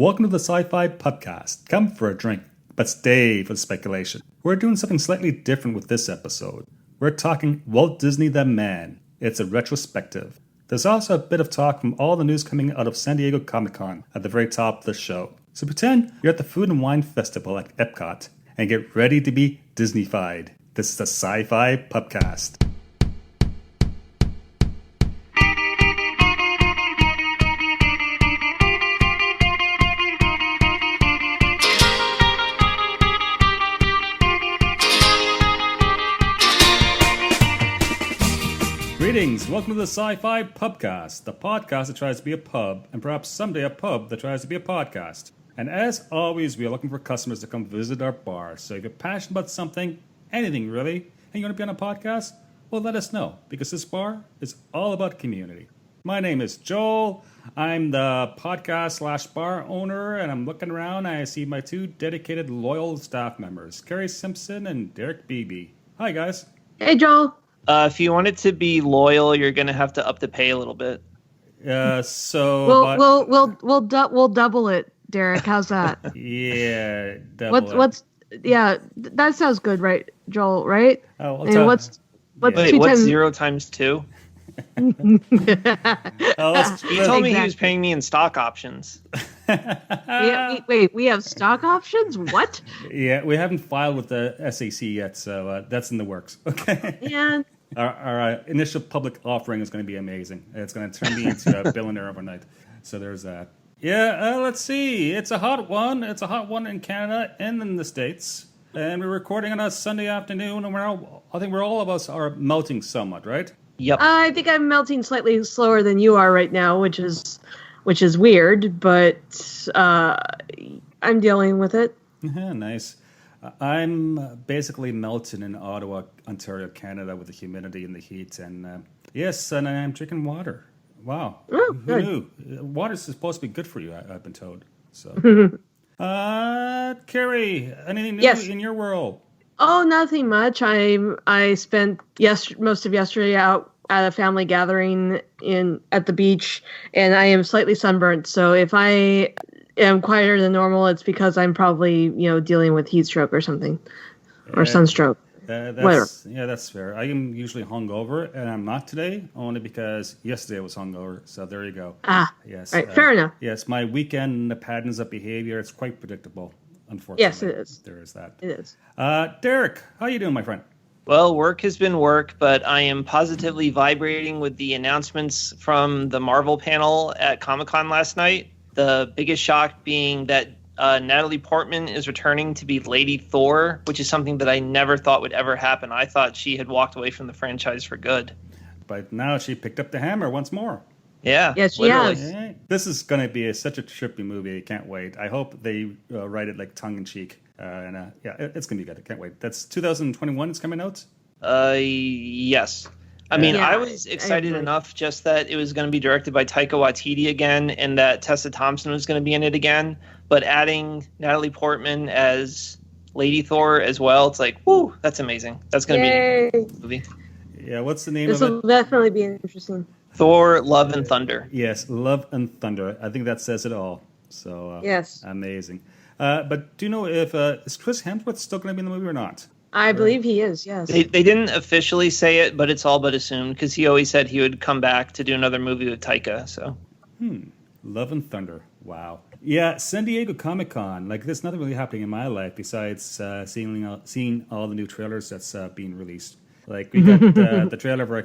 Welcome to the SciFi Pubcast. Come for a drink, but stay for the speculation. We're doing something slightly different with this episode. We're talking Walt Disney the Man. It's a retrospective. There's also a bit of talk from all the news coming out of San Diego Comic-Con at the very top of the show. So pretend you're at the Food and Wine Festival at EPCOT and get ready to be Disneyfied. This is the SciFi Pubcast. Greetings, welcome to the SciFi Pubcast, the podcast that tries to be a pub, and perhaps someday a pub that tries to be a podcast. And as always, we are looking for customers to come visit our bar. So if you're passionate about something, anything really, and you want to be on a podcast, well, let us know, because this bar is all about community. My name is Joel. I'm the podcast/bar owner, and I'm looking around, and I see my two dedicated, loyal staff members, Carrie Simpson and Derek Beebe. Hi, guys. Hey, Joel. If you want it to be loyal, you're going to have to up the pay a little bit. We'll double it, Derek. How's that? Yeah, double it. That sounds good, right, Joel? Right? Oh, and what's Wait, what's 0 times 2? Oh, He told me he was paying me in stock options. We have stock options? What? Yeah, we haven't filed with the SEC yet, so that's in the works. Okay. Yeah. Our initial public offering is going to be amazing. It's going to turn me into a billionaire overnight. So there's that. Yeah, let's see. It's a hot one. It's a hot one in Canada and in the States. And we're recording on a Sunday afternoon, and I think all of us are melting somewhat, right? Yep. I think I'm melting slightly slower than you are right now, which is weird, but I'm dealing with it. Yeah, nice. I'm basically melting in Ottawa, Ontario, Canada, with the humidity and the heat, and yes, and I'm drinking water. Wow, Oh, who good. knew? Water is supposed to be good for you. I've been told. So, Carrie, anything new in your world? Oh, nothing much. I spent most of yesterday out at a family gathering at the beach, and I am slightly sunburnt. So if I am quieter than normal, it's because I'm probably dealing with heat stroke or something, or sunstroke. Whatever. Yeah, that's fair. I am usually hungover, and I'm not today, only because yesterday I was hungover. So there you go. Yes. Right. Fair enough. Yes, my weekend patterns of behavior, it's quite predictable. Unfortunately. Yes, it is. There is that. It is. Derek, how you doing, my friend? Well, work has been work, but I am positively vibrating with the announcements from the Marvel panel at Comic-Con last night. The biggest shock being that Natalie Portman is returning to be Lady Thor, which is something that I never thought would ever happen. I thought she had walked away from the franchise for good. But now she picked up the hammer once more. Yeah, yes, she literally. has. Yeah. This is going to be such a trippy movie. I can't wait. I hope they write it like tongue-in-cheek. It's going to be good. I can't wait. That's 2021 it's coming out? Yes. I mean, Yeah, I was excited enough just that it was going to be directed by Taika Waititi again and that Tessa Thompson was going to be in it again. But adding Natalie Portman as Lady Thor as well, it's like, whoo, that's amazing. That's going to be a movie. Yeah, what's the name This of will it? definitely be interesting. Thor, Love and Thunder. Yes, Love and Thunder. I think that says it all. So Yes. amazing. But do you know if is Chris Hemsworth still going to be in the movie or not? I believe he is, yes. They didn't officially say it, but it's all but assumed because he always said he would come back to do another movie with Taika. So, Love and Thunder. Wow. Yeah, San Diego Comic-Con. Like, there's nothing really happening in my life besides seeing all the new trailers that's being released. Like, we got the trailer for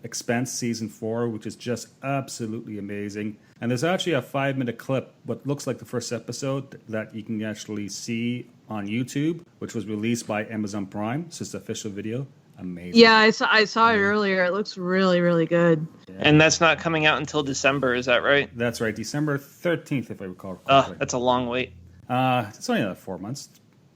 Expanse Season 4, which is just absolutely amazing. And there's actually a 5-minute clip, what looks like the first episode, that you can actually see on YouTube, which was released by Amazon Prime. It's just an official video. Amazing. Yeah, I saw it earlier. It looks really, really good. and that's not coming out until December. Is that right? That's right, December 13th, if I recall correctly. That's a long wait. It's only another 4 months.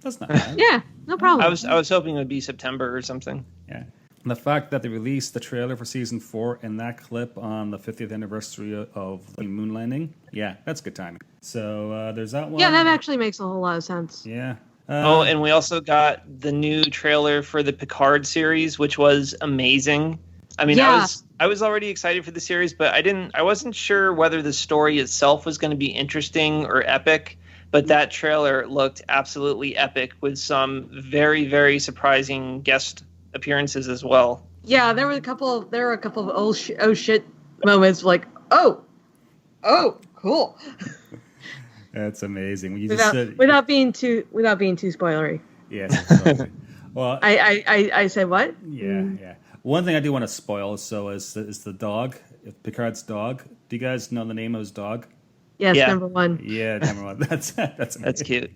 That's not bad. Yeah, no problem. I was hoping it would be September or something. Yeah. And the fact that they released the trailer for season 4 and that clip on the 50th anniversary of the moon landing, yeah, that's good timing. So there's that one. Yeah, that actually makes a whole lot of sense. Yeah. And we also got the new trailer for the Picard series, which was amazing. I mean, Yeah. I was already excited for the series, but I wasn't sure whether the story itself was going to be interesting or epic. But that trailer looked absolutely epic with some very, very surprising guest appearances as well. Yeah, there were a couple of oh shit moments like, oh, cool. That's amazing. When you Without, just said, without being too spoilery. yes, totally. Well, I said what? yeah. One thing I do want to spoil, so is the dog, Picard's dog. Do you guys know the name of his dog? Yes, Yeah. number one. Yeah, number one. That's amazing. That's cute.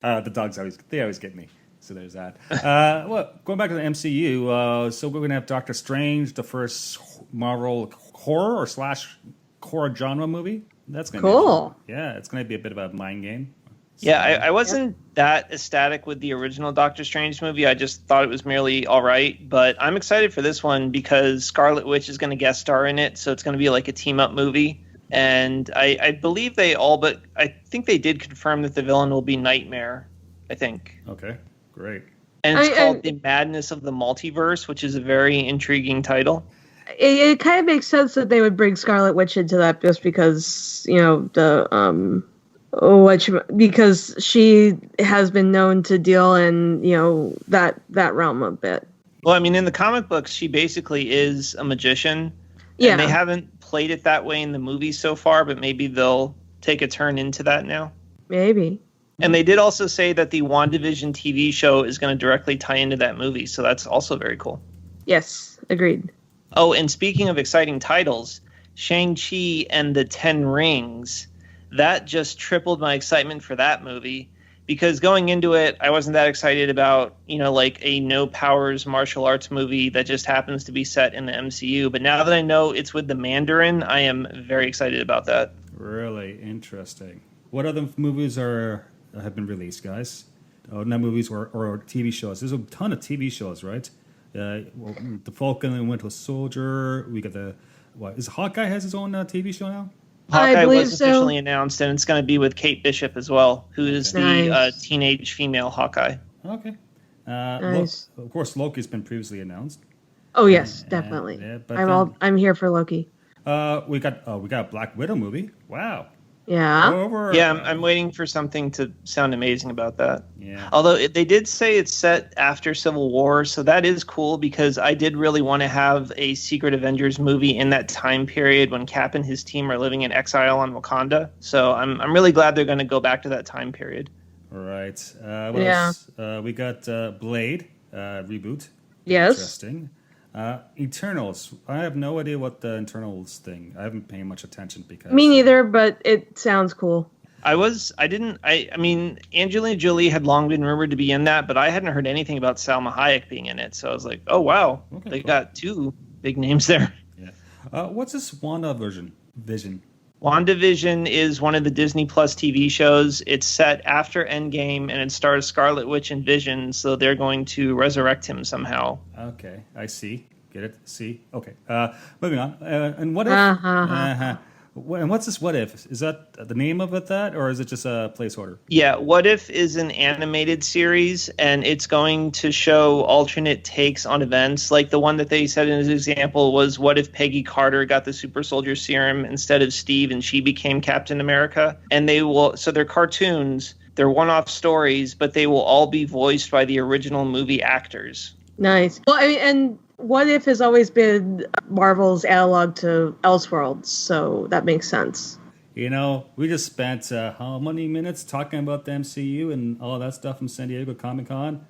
The dogs always get me. So there's that. Well, going back to the MCU, so we're gonna have Doctor Strange, the first Marvel horror or / horror genre movie. That's gonna Cool. be yeah, it's gonna be a bit of a mind game. Yeah, I wasn't that ecstatic with the original Doctor Strange movie. I just thought it was merely all right. But I'm excited for this one because Scarlet Witch is going to guest star in it. So it's going to be like a team-up movie. And I believe I think they did confirm that the villain will be Nightmare, I think. Okay, great. And it's called The Madness of the Multiverse, which is a very intriguing title. It kind of makes sense that they would bring Scarlet Witch into that just because, because she has been known to deal in, that realm a bit. Well, I mean, in the comic books, she basically is a magician. Yeah. And they haven't played it that way in the movies so far, but maybe they'll take a turn into that now. Maybe. And they did also say that the WandaVision TV show is going to directly tie into that movie, so that's also very cool. Yes, agreed. Oh, and speaking of exciting titles, Shang-Chi and the 10 Rings, that just tripled my excitement for that movie. Because going into it, I wasn't that excited about, like a no powers martial arts movie that just happens to be set in the MCU. But now that I know it's with the Mandarin, I am very excited about that. Really interesting. What other movies have been released, guys? Oh, not movies or TV shows. There's a ton of TV shows, right? The Falcon and Winter Soldier. We got is Hawkeye has his own TV show now? Hawkeye believe was officially announced, and it's going to be with Kate Bishop as well, who is the teenage female Hawkeye. Okay. Nice. Of course, Loki's been previously announced. Oh yes, definitely. Yeah, but I'm here for Loki. we got a Black Widow movie. Wow. Yeah. Yeah, I'm waiting for something to sound amazing about that. Yeah. Although they did say it's set after Civil War, so that is cool because I did really want to have a Secret Avengers movie in that time period when Cap and his team are living in exile on Wakanda. So I'm really glad they're going to go back to that time period. All right. What else? We got Blade reboot. Yes. Interesting. Eternals. I have no idea what the Eternals thing. I haven't paid much attention because Me neither, but it sounds cool. I mean, Angelina Jolie had long been rumored to be in that, but I hadn't heard anything about Salma Hayek being in it. So I was like, oh, wow. Okay, They cool. got two big names there. Yeah. What's this WandaVision? WandaVision is one of the Disney Plus TV shows. It's set after Endgame, and it stars Scarlet Witch and Vision, so they're going to resurrect him somehow. Okay, I see. Get it? See? Okay. Moving on. And what if? And what's this? What if? Is that the name of it? Or is it just a placeholder? Yeah, What If is an animated series, and it's going to show alternate takes on events. Like the one that they said in his example was, what if Peggy Carter got the super soldier serum instead of Steve and she became Captain America? And they're cartoons, they're one-off stories, but they will all be voiced by the original movie actors. Nice. Well, I mean, and What If has always been Marvel's analog to Elseworlds, so that makes sense. We just spent how many minutes talking about the MCU and all of that stuff from San Diego Comic-Con?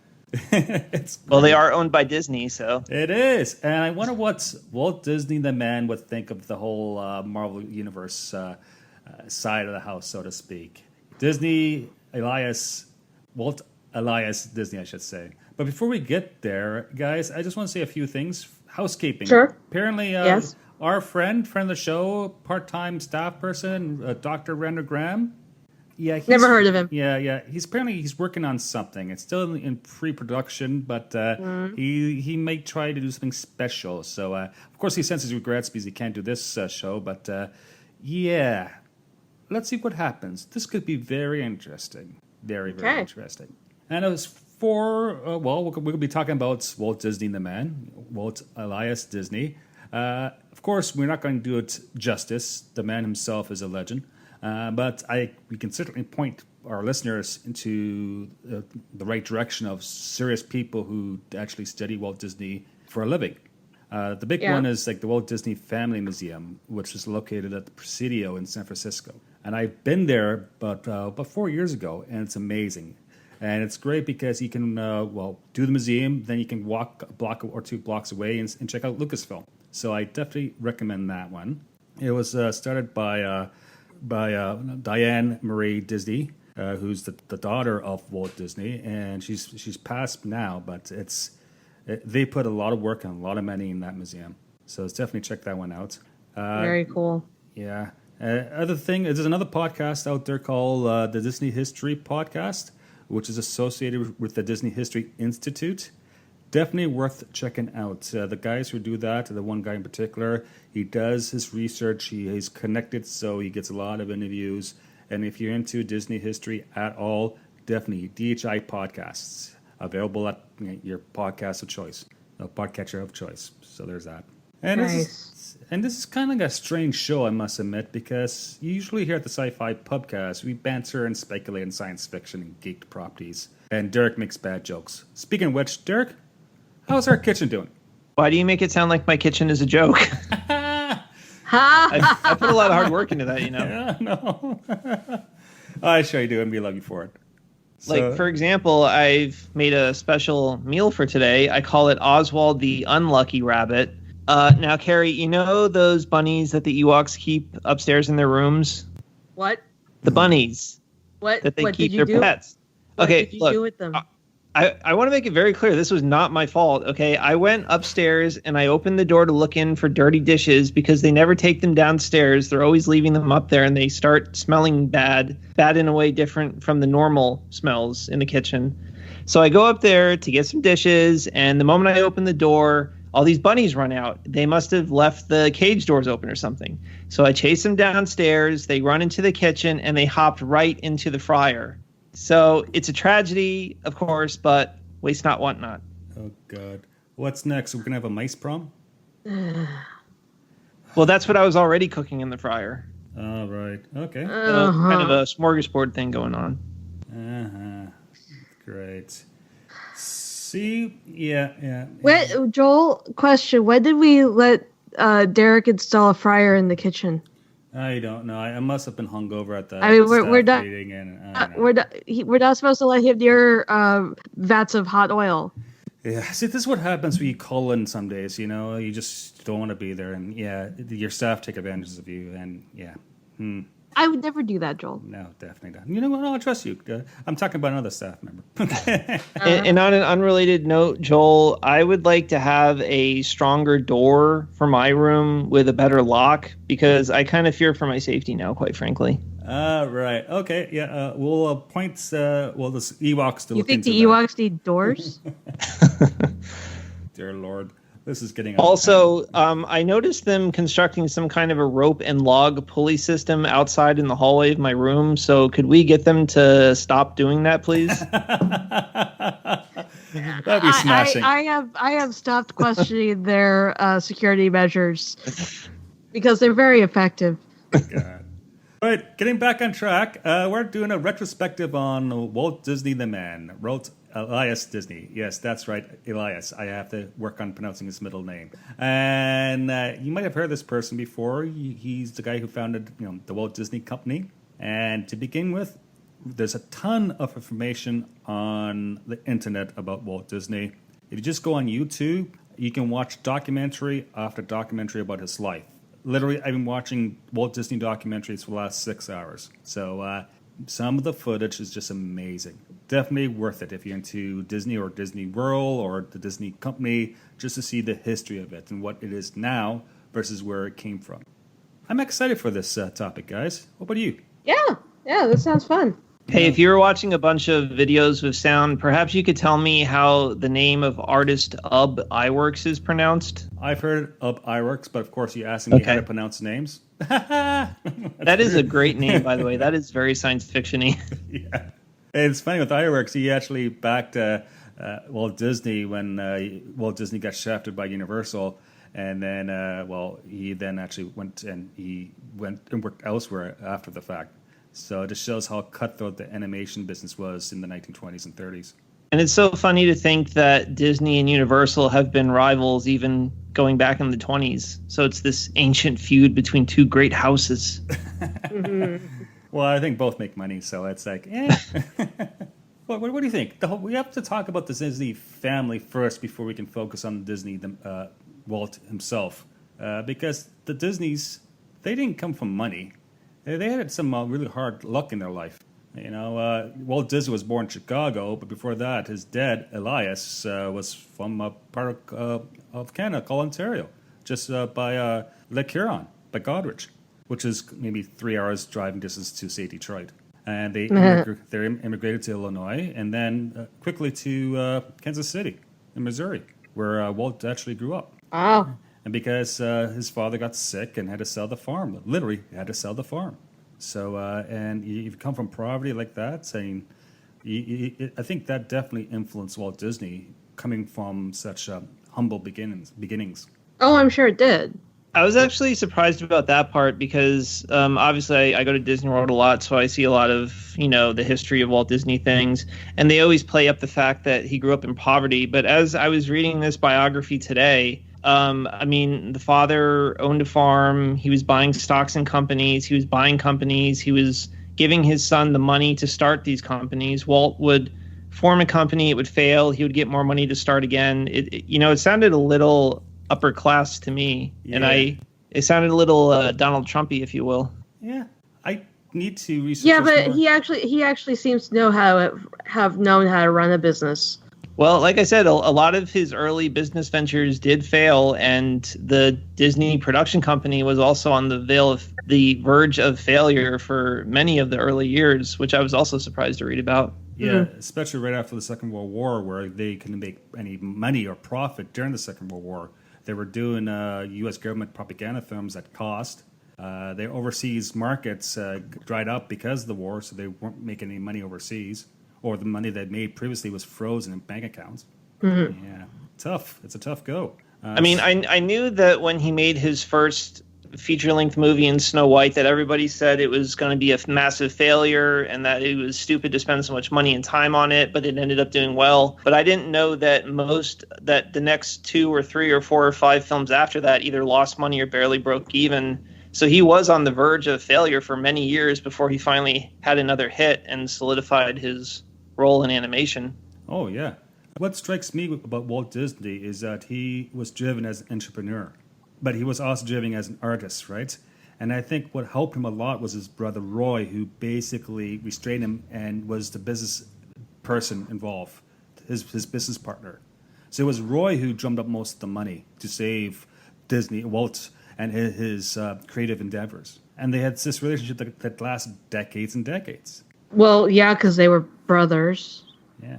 Well, they are owned by Disney, so. It is. And I wonder what Walt Disney, the man, would think of the whole Marvel Universe side of the house, so to speak. Walt Elias Disney, I should say. But before we get there, guys, I just want to say a few things. Housekeeping. Sure. Apparently, Yes. our friend of the show, part-time staff person, Dr. Render Graham. Yeah, Never heard of him. Yeah. He's working on something. It's still in pre-production, but he may try to do something special. So, of course, he sends his regrets because he can't do this show. But yeah, let's see what happens. This could be very interesting. Very Okay. interesting. And as we'll be talking about Walt Disney the man, Walt Elias Disney. Of course, we're not going to do it justice. The man himself is a legend. But we can certainly point our listeners into the right direction of serious people who actually study Walt Disney for a living. The big one is like the Walt Disney Family Museum, which is located at the Presidio in San Francisco. And I've been there about 4 years ago, and it's amazing. And it's great because you can, do the museum, then you can walk a block or 2 blocks away and check out Lucasfilm. So I definitely recommend that one. It was started by Diane Marie Disney, who's the daughter of Walt Disney, and she's passed now, but they put a lot of work and a lot of money in that museum. So it's definitely check that one out. Very cool. Yeah. Other thing, there's another podcast out there called the Disney History Podcast, which is associated with the Disney History Institute. Definitely worth checking out. The guys who do that, the one guy in particular, he does his research. He's connected, so he gets a lot of interviews. And if you're into Disney history at all, definitely DHI Podcasts, available at your podcast of choice, podcatcher of choice. So there's that. And Nice. this is kind of like a strange show, I must admit, because usually here at the SciFi Pubcast, we banter and speculate in science fiction and geeked properties. And Derek makes bad jokes. Speaking of which, Derek, how's our kitchen doing? Why do you make it sound like my kitchen is a joke? I put a lot of hard work into that, Yeah, no. I sure you do, and we love you for it. Like, for example, I've made a special meal for today. I call it Oswald the Unlucky Rabbit. Now, Carrie, you know those bunnies that the Ewoks keep upstairs in their rooms? What? The bunnies. What? That they what keep did you their do? pets. What Okay, did you look. do with them? I want to make it very clear. This was not my fault, okay? I went upstairs and I opened the door to look in for dirty dishes because they never take them downstairs. They're always leaving them up there and they start smelling bad in a way different from the normal smells in the kitchen. So I go up there to get some dishes, and the moment I open the door, all these bunnies run out. They must have left the cage doors open or something. So I chase them downstairs. They run into the kitchen and they hopped right into the fryer. So it's a tragedy, of course, but waste not, want not. Oh, God. What's next? We're going to have a mice prom? Well, that's what I was already cooking in the fryer. All right. Okay. So kind of a smorgasbord thing going on. Uh-huh. Great. See? Yeah. Joel, question. When did we let Derek install a fryer in the kitchen? I don't know. I must have been hungover at that. I mean, we're not. Meeting and, I don't know. We're not supposed to let him near vats of hot oil. Yeah. See, this is what happens when you call in some days. You just don't want to be there, and your staff take advantage of you, and I would never do that, Joel. No, definitely not. You know what? I'll trust you. I'm talking about another staff member. And on an unrelated note, Joel, I would like to have a stronger door for my room with a better lock because I kind of fear for my safety now, quite frankly. Right. Okay. Yeah. We'll appoint. The Ewoks to You look think into the Ewoks need doors? Dear Lord, this is getting. Also, I noticed them constructing some kind of a rope and log pulley system outside in the hallway of my room. So could we get them to stop doing that, please? That'd be smashing. I have stopped questioning their security measures because they're very effective. God. All right, getting back on track, we're doing a retrospective on Walt Disney the man, Walt Elias Disney. Yes, that's right, Elias. I have to work on pronouncing his middle name. And you might have heard this person before. He's the guy who founded, the Walt Disney Company. And to begin with, there's a ton of information on the internet about Walt Disney. If you just go on YouTube, you can watch documentary after documentary about his life. Literally, I've been watching Walt Disney documentaries for the last 6 hours. So some of the footage is just amazing. Definitely worth it if you're into Disney or Disney World or the Disney Company, just to see the history of it and what it is now versus where it came from. I'm excited for this topic, guys. What about you? Yeah, that sounds fun. Hey, if you were watching a bunch of videos with sound, perhaps you could tell me how the name of artist Ub Iwerks is pronounced? I've heard Ub Iwerks, but of course you asked me how to pronounce names. That is a great name, by the way. That is very science fiction-y. Yeah. It's funny with Ironworks, he actually backed Walt Disney when Walt Disney got shafted by Universal, and then he then actually went and worked elsewhere after the fact. So it just shows how cutthroat the animation business was in the 1920s and 30s. And it's so funny to think that Disney and Universal have been rivals even going back in the 20s. So it's this ancient feud between two great houses. Well, I think both make money, so it's like, eh. What do you think? We have to talk about the Disney family first before we can focus on Disney, Walt himself. Because the Disneys, they didn't come from money. They had some really hard luck in their life. Walt Disney was born in Chicago, but before that, his dad, Elias, was from a part of Canada called Ontario, just by Lake Huron, by Goderich, which is maybe 3 hours driving distance to, say, Detroit. And they immigrated to Illinois and then quickly to Kansas City in Missouri, where Walt actually grew up. Wow. And because his father got sick and had to sell the farm, literally had to sell the farm. So, and you come from poverty like that, saying, I think that definitely influenced Walt Disney coming from such humble beginnings. Oh, I'm sure it did. I was actually surprised about that part because obviously I go to Disney World a lot, so I see a lot of, the history of Walt Disney things, and they always play up the fact that he grew up in poverty. But as I was reading this biography today, the father owned a farm, he was buying stocks in companies, he was buying companies, he was giving his son the money to start these companies. Walt would form a company, it would fail, he would get more money to start again. It sounded a little upper class to me, and it sounded a little Donald Trumpy, if you will. Yeah, I need to research. Yeah, but more. he actually seems to know have known how to run a business. Well, like I said, a lot of his early business ventures did fail, and the Disney production company was also on the verge of failure for many of the early years, which I was also surprised to read about. Yeah, especially right after the Second World War, where they couldn't make any money or profit during the Second World War. They were doing U.S. government propaganda films at cost. Their overseas markets dried up because of the war, so they weren't making any money overseas, or the money they made previously was frozen in bank accounts. Mm-hmm. Yeah, tough. It's a tough go. I knew that when he made his first feature-length movie in Snow White that everybody said it was going to be a massive failure and that it was stupid to spend so much money and time on it, but it ended up doing well. But I didn't know that the next 2 or 3 or 4 or 5 films after that either lost money or barely broke even. So he was on the verge of failure for many years before he finally had another hit and solidified his role in animation. Oh, yeah. What strikes me about Walt Disney is that he was driven as an entrepreneur, but he was also driven as an artist, right? And I think what helped him a lot was his brother Roy, who basically restrained him and was the business person involved, his business partner. So it was Roy who drummed up most of the money to save Walt and his creative endeavors. And they had this relationship that lasted decades and decades. Well, yeah, because they were brothers. Yeah,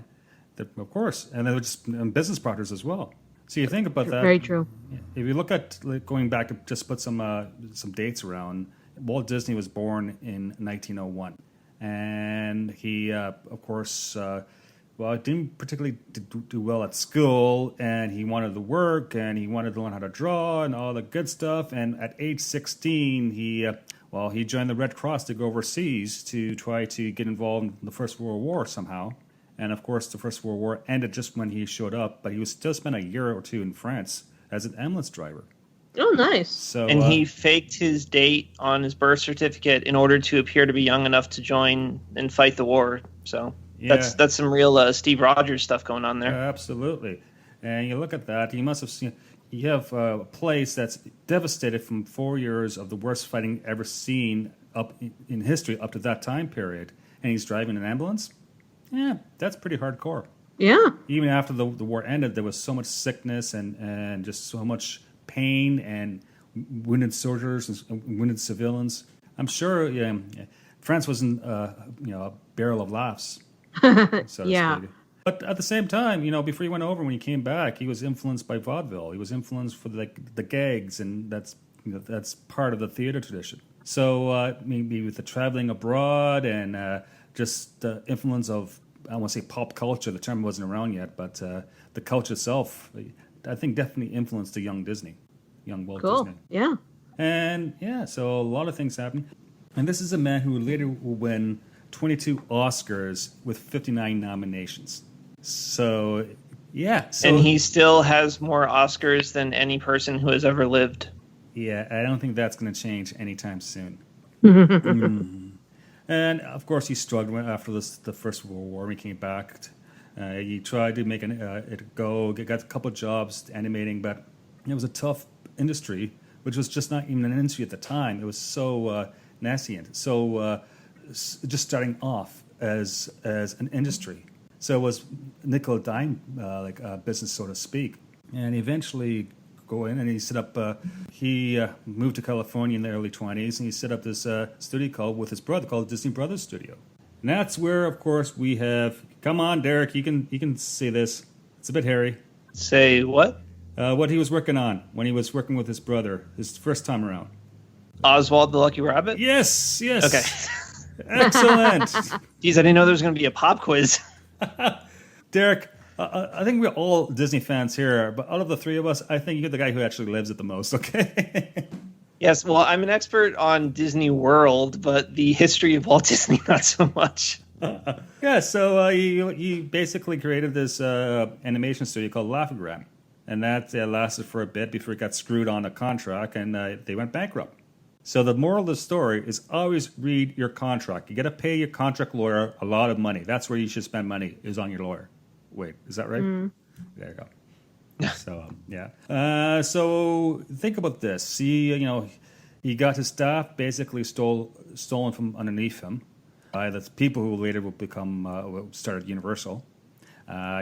of course. And they were just business partners as well. So you think about that. Very true. If you look at going back, just put some dates around. Walt Disney was born in 1901, and he, of course, didn't particularly do well at school, and he wanted to work, and he wanted to learn how to draw, and all the good stuff. And at age 16, he joined the Red Cross to go overseas to try to get involved in the First World War somehow. And, of course, the First World War ended just when he showed up, but he was still spent a year or 2 in France as an ambulance driver. Oh, nice. So, and he faked his date on his birth certificate in order to appear to be young enough to join and fight the war. So that's some real Steve Rogers stuff going on there. Absolutely. And you look at that, you must have seen, you have a place that's devastated from 4 years of the worst fighting ever seen up in history up to that time period, and he's driving an ambulance. Yeah, that's pretty hardcore. Yeah. Even after the war ended, there was so much sickness and just so much pain and wounded soldiers and wounded civilians. I'm sure France wasn't a barrel of laughs, so to speak. But at the same time, before he went over, when he came back, he was influenced by vaudeville. He was influenced for the gags, and that's part of the theater tradition. So maybe with the traveling abroad and just the influence of, I want to say pop culture. The term wasn't around yet, but the culture itself, I think, definitely influenced the young Walt Disney. Yeah. And yeah, so a lot of things happen. And this is a man who later will win 22 Oscars with 59 nominations. So, yeah. So, and he still has more Oscars than any person who has ever lived. Yeah, I don't think that's going to change anytime soon. And, of course, he struggled after the First World War when he came back. He tried to make it go, got a couple jobs animating, but it was a tough industry, which was just not even an industry at the time. It was so nascent, so just starting off as an industry. So it was nickel and dime, like a business, so to speak. And eventually go in and he set up, he moved to California in the early 20s, and he set up this studio with his brother called Disney Brothers Studio. And that's where, of course, we have, come on, Derek, you can say this. It's a bit hairy. Say what? What he was working on when he was working with his brother, his first time around. Oswald the Lucky Rabbit? Yes. Okay. Excellent. Geez, I didn't know there was going to be a pop quiz. Derek, I think we're all Disney fans here, but out of the three of us, I think you're the guy who actually lives it the most, okay? Yes, well, I'm an expert on Disney World, but the history of Walt Disney, not so much. Yeah, so he basically created this animation studio called Laugh-O-Gram, and that lasted for a bit before it got screwed on a contract, and they went bankrupt. So the moral of the story is always read your contract. You got to pay your contract lawyer a lot of money. That's where you should spend money, is on your lawyer. Wait, is that right? There you go. So, yeah. So think about this. He got his staff basically stolen from underneath him by the people who later will become started Universal.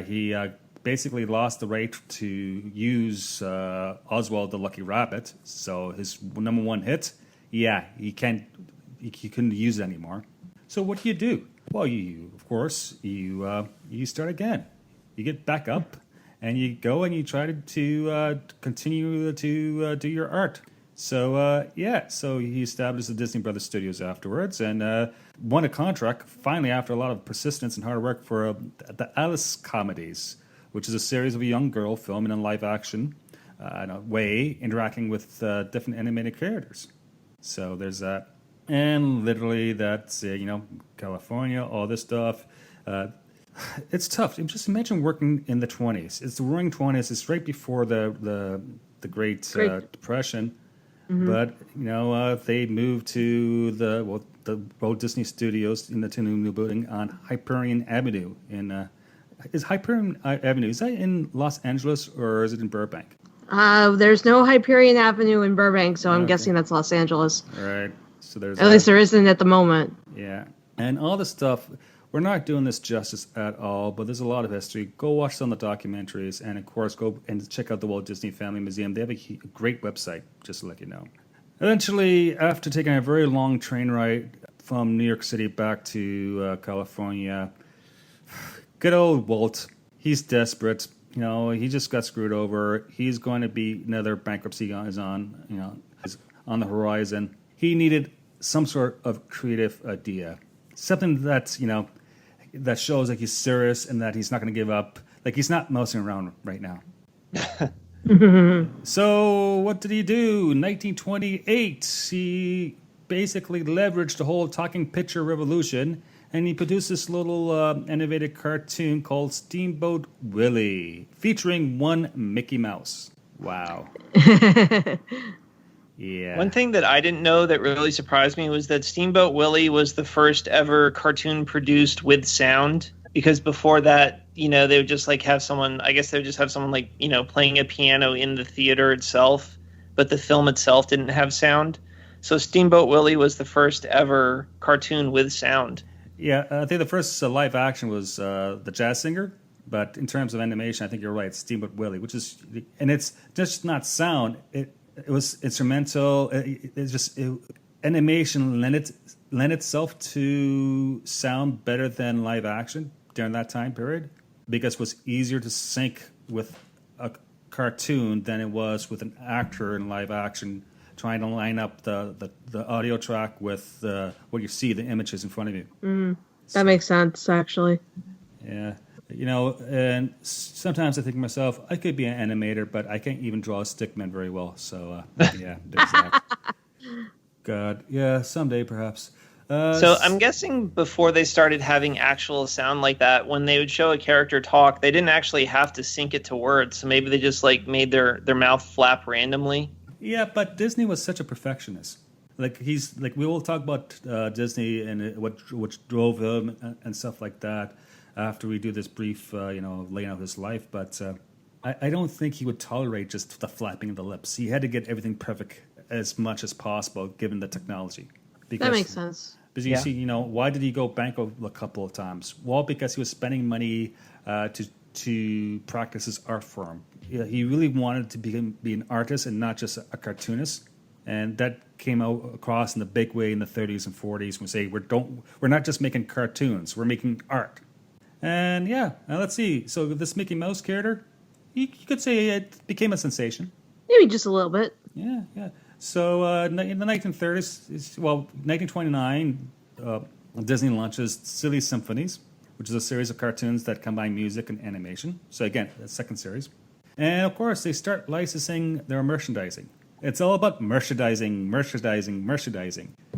He basically lost the right to use Oswald the Lucky Rabbit. So his number one hit, he couldn't use it anymore. So what do? Well, of course, you start again. You get back up, and you go and you try to continue to do your art. So, so he established the Disney Brothers Studios afterwards and won a contract, finally, after a lot of persistence and hard work, for the Alice Comedies, which is a series of a young girl filming in live action in a way, interacting with different animated characters. So there's that. And literally that's, California, all this stuff. It's tough. Just imagine working in the 20s. It's the roaring 20s. It's right before the Great Depression. Mm-hmm. But, they moved to the Walt Disney Studios in the new building on Hyperion Avenue. Is Hyperion Avenue, is that in Los Angeles or is it in Burbank? There's no Hyperion Avenue in Burbank, so I'm guessing that's Los Angeles. All right. So there's at least there isn't at the moment. Yeah. And all this stuff, we're not doing this justice at all, but there's a lot of history. Go watch some of the documentaries, and of course, go and check out the Walt Disney Family Museum. They have a great website, just to let you know. Eventually, after taking a very long train ride from New York City back to California, good old Walt, he's desperate. He just got screwed over. He's going to be another bankruptcy is on the horizon. He needed some sort of creative idea, something that's that shows like he's serious and that he's not going to give up. Like he's not messing around right now. So what did he do? 1928, he basically leveraged the whole talking picture revolution, and he produced this little innovative cartoon called Steamboat Willie, featuring one Mickey Mouse. Wow. Yeah. One thing that I didn't know that really surprised me was that Steamboat Willie was the first ever cartoon produced with sound. Because before that, they would just have someone, I guess they would just have someone playing a piano in the theater itself. But the film itself didn't have sound. So Steamboat Willie was the first ever cartoon with sound. Yeah, I think the first live action was The Jazz Singer. But in terms of animation, I think you're right, Steamboat Willie, and it's just not sound. It was instrumental. Animation lent itself to sound better than live action during that time period because it was easier to sync with a cartoon than it was with an actor in live action trying to line up the audio track with what you see, the images in front of you. That makes sense, actually. Yeah. And sometimes I think to myself, I could be an animator, but I can't even draw a stickman very well. So, yeah, there's that. God, yeah, someday perhaps. So I'm guessing before they started having actual sound like that, when they would show a character talk, they didn't actually have to sync it to words. So maybe they just made their mouth flap randomly. Yeah, but Disney was such a perfectionist. We will talk about Disney and what drove him and stuff like that after we do this brief, laying out his life. But I don't think he would tolerate just the flapping of the lips. He had to get everything perfect as much as possible, given the technology. That makes sense. Because you see, why did he go bankrupt a couple of times? Well, because he was spending money to practice his art form. Yeah, he really wanted to be an artist and not just a cartoonist. And that came out across in the big way in the 30s and 40s. We say we're not just making cartoons, we're making art. And yeah, now let's see. So this Mickey Mouse character, you could say it became a sensation. Maybe just a little bit. Yeah. So in the 1930s, 1929, Disney launches Silly Symphonies, which is a series of cartoons that combine music and animation. So again, the second series. And of course, they start licensing their merchandising. It's all about merchandising.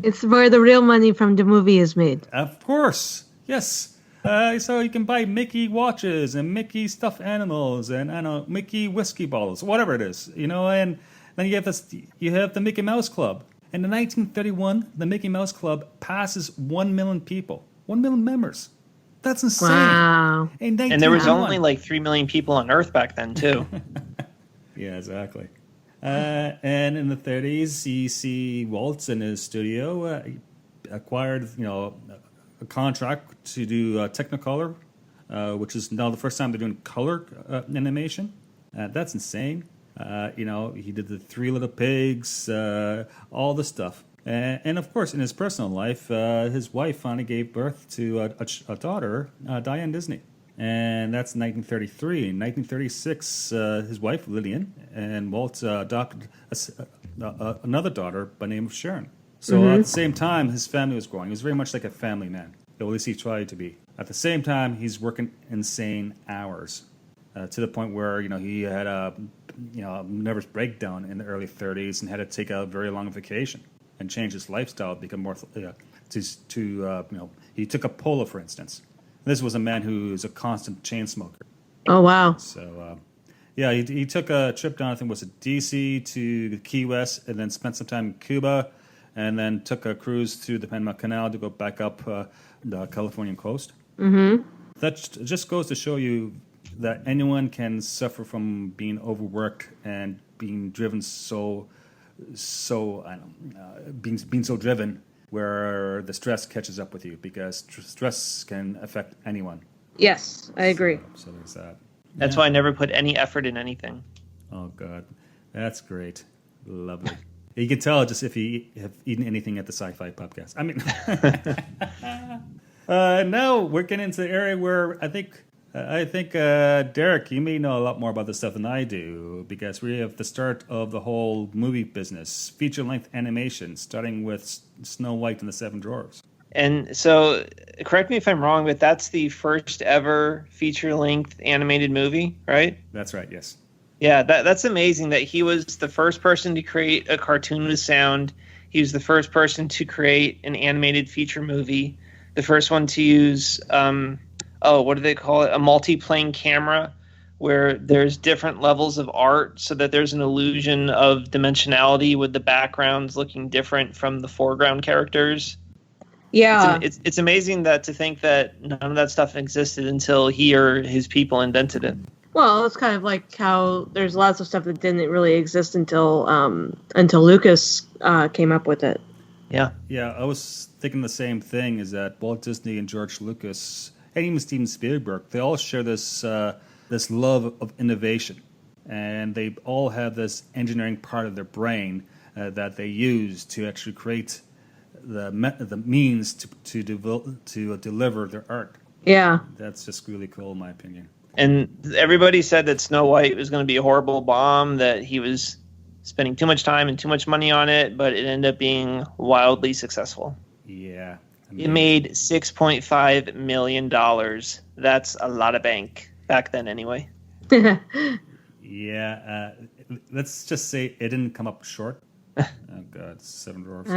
It's where the real money from the movie is made. Of course, yes. So you can buy Mickey watches and Mickey stuffed animals and Mickey whiskey bottles, whatever it is, And then you have the Mickey Mouse Club. In 1931, the Mickey Mouse Club passes 1 million people, 1 million members. That's insane. Wow. And there was only 3 million people on Earth back then, too. Yeah, exactly. And in the 30s, you see Walt in his studio acquired, a contract to do Technicolor, which is now the first time they're doing color animation. That's insane. He did the Three Little Pigs, all the stuff. And of course, in his personal life, his wife finally gave birth to a daughter, Diane Disney. And that's 1933. In 1936, his wife, Lillian, and Walt adopted another daughter by the name of Sharon. So at the same time, his family was growing. He was very much like a family man. At least he tried to be. At the same time, he's working insane hours to the point where, he had a nervous breakdown in the early 30s and had to take a very long vacation and change his lifestyle, become more he took a polo, for instance. This was a man who is a constant chain smoker. Oh, wow. So, he took a trip down, I think it was D.C. to Key West, and then spent some time in Cuba, and then took a cruise to the Panama Canal to go back up the Californian coast. Mm-hmm. That just goes to show you that anyone can suffer from being overworked and being driven being so driven where the stress catches up with you, because stress can affect anyone. Yes, I agree. So there's that. That's why I never put any effort in anything. Oh, God. That's great. Lovely. You can tell just if you have eaten anything at the SciFi Pubcast. I mean, now we're getting into the area where I think, Derek, you may know a lot more about this stuff than I do, because we have the start of the whole movie business, feature-length animation, starting with Snow White and the Seven Dwarfs. And so, correct me if I'm wrong, but that's the first ever feature-length animated movie, right? That's right, yes. Yeah, that's amazing that he was the first person to create a cartoon with sound. He was the first person to create an animated feature movie. The first one to use, what do they call it? A multi-plane camera, where there's different levels of art so that there's an illusion of dimensionality with the backgrounds looking different from the foreground characters. Yeah. It's amazing to think that none of that stuff existed until he or his people invented it. Well, it's kind of like how there's lots of stuff that didn't really exist until Lucas came up with it. Yeah. Yeah, I was thinking the same thing, is that Walt Disney and George Lucas, and even Steven Spielberg, they all share this love of innovation. And they all have this engineering part of their brain that they use to actually create the means to deliver their art. Yeah. That's just really cool, in my opinion. And everybody said that Snow White was going to be a horrible bomb, that he was spending too much time and too much money on it, but it ended up being wildly successful. Yeah. It made $6.5 million. That's a lot of bank back then, anyway. Yeah, let's just say it didn't come up short. Oh God, Seven Dwarfs.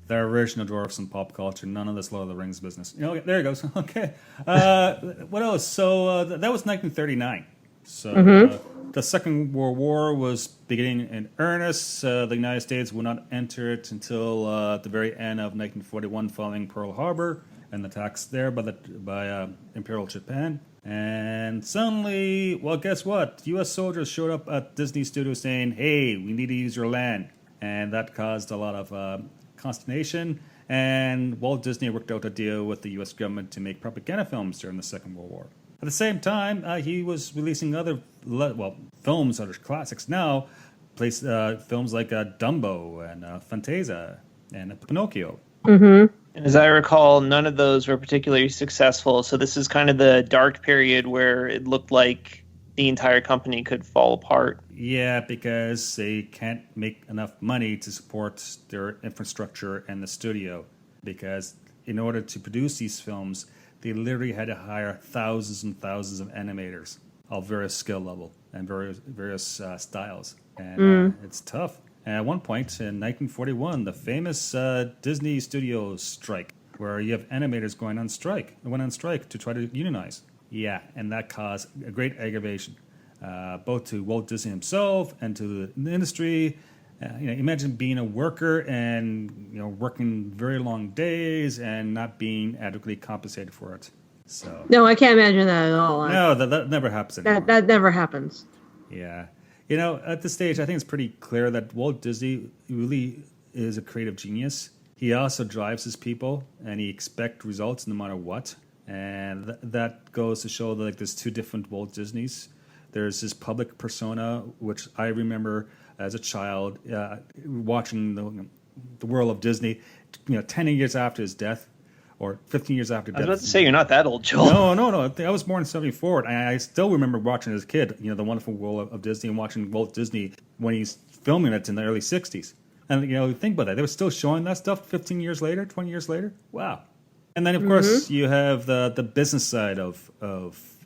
The original dwarfs in pop culture. None of this Lord of the Rings business. There it goes. Okay. What else? So that was 1939. So the Second World War was beginning in earnest. The United States would not enter it until the very end of 1941, following Pearl Harbor and the attacks there by Imperial Japan. And suddenly, well, guess what? U.S. soldiers showed up at Disney Studios saying, "Hey, we need to use your land," and that caused a lot of consternation. And Walt Disney worked out a deal with the U.S. government to make propaganda films during the Second World War. At the same time, he was releasing other films that are classics now, films like Dumbo and Fantasia and Pinocchio. Mm-hmm. And as I recall, none of those were particularly successful. So this is kind of the dark period where it looked like the entire company could fall apart. Yeah, because they can't make enough money to support their infrastructure and the studio. Because in order to produce these films, they literally had to hire thousands and thousands of animators of various skill level and various styles. And it's tough. And at one point in 1941, the famous Disney Studios strike, where you have animators going on strike. They went on strike to try to unionize. Yeah, and that caused a great aggravation, both to Walt Disney himself and to the industry. Imagine being a worker and working very long days and not being adequately compensated for it. So No, I can't imagine that at all. no, that never happens anymore. That never happens. Yeah. At this stage, I think it's pretty clear that Walt Disney really is a creative genius. He also drives his people, and he expects results no matter what. And that goes to show that there's two different Walt Disneys. There's his public persona, which I remember as a child watching the world of Disney, 10 years after his death, or 15 years after death. I was about to say, you're not that old, Joel. No. I was born in 1974, and I still remember watching as a kid, The Wonderful World of Disney, and watching Walt Disney when he's filming it in the early 60s. And, think about that. They were still showing that stuff 15 years later, 20 years later. Wow. And then, of course, you have the business side of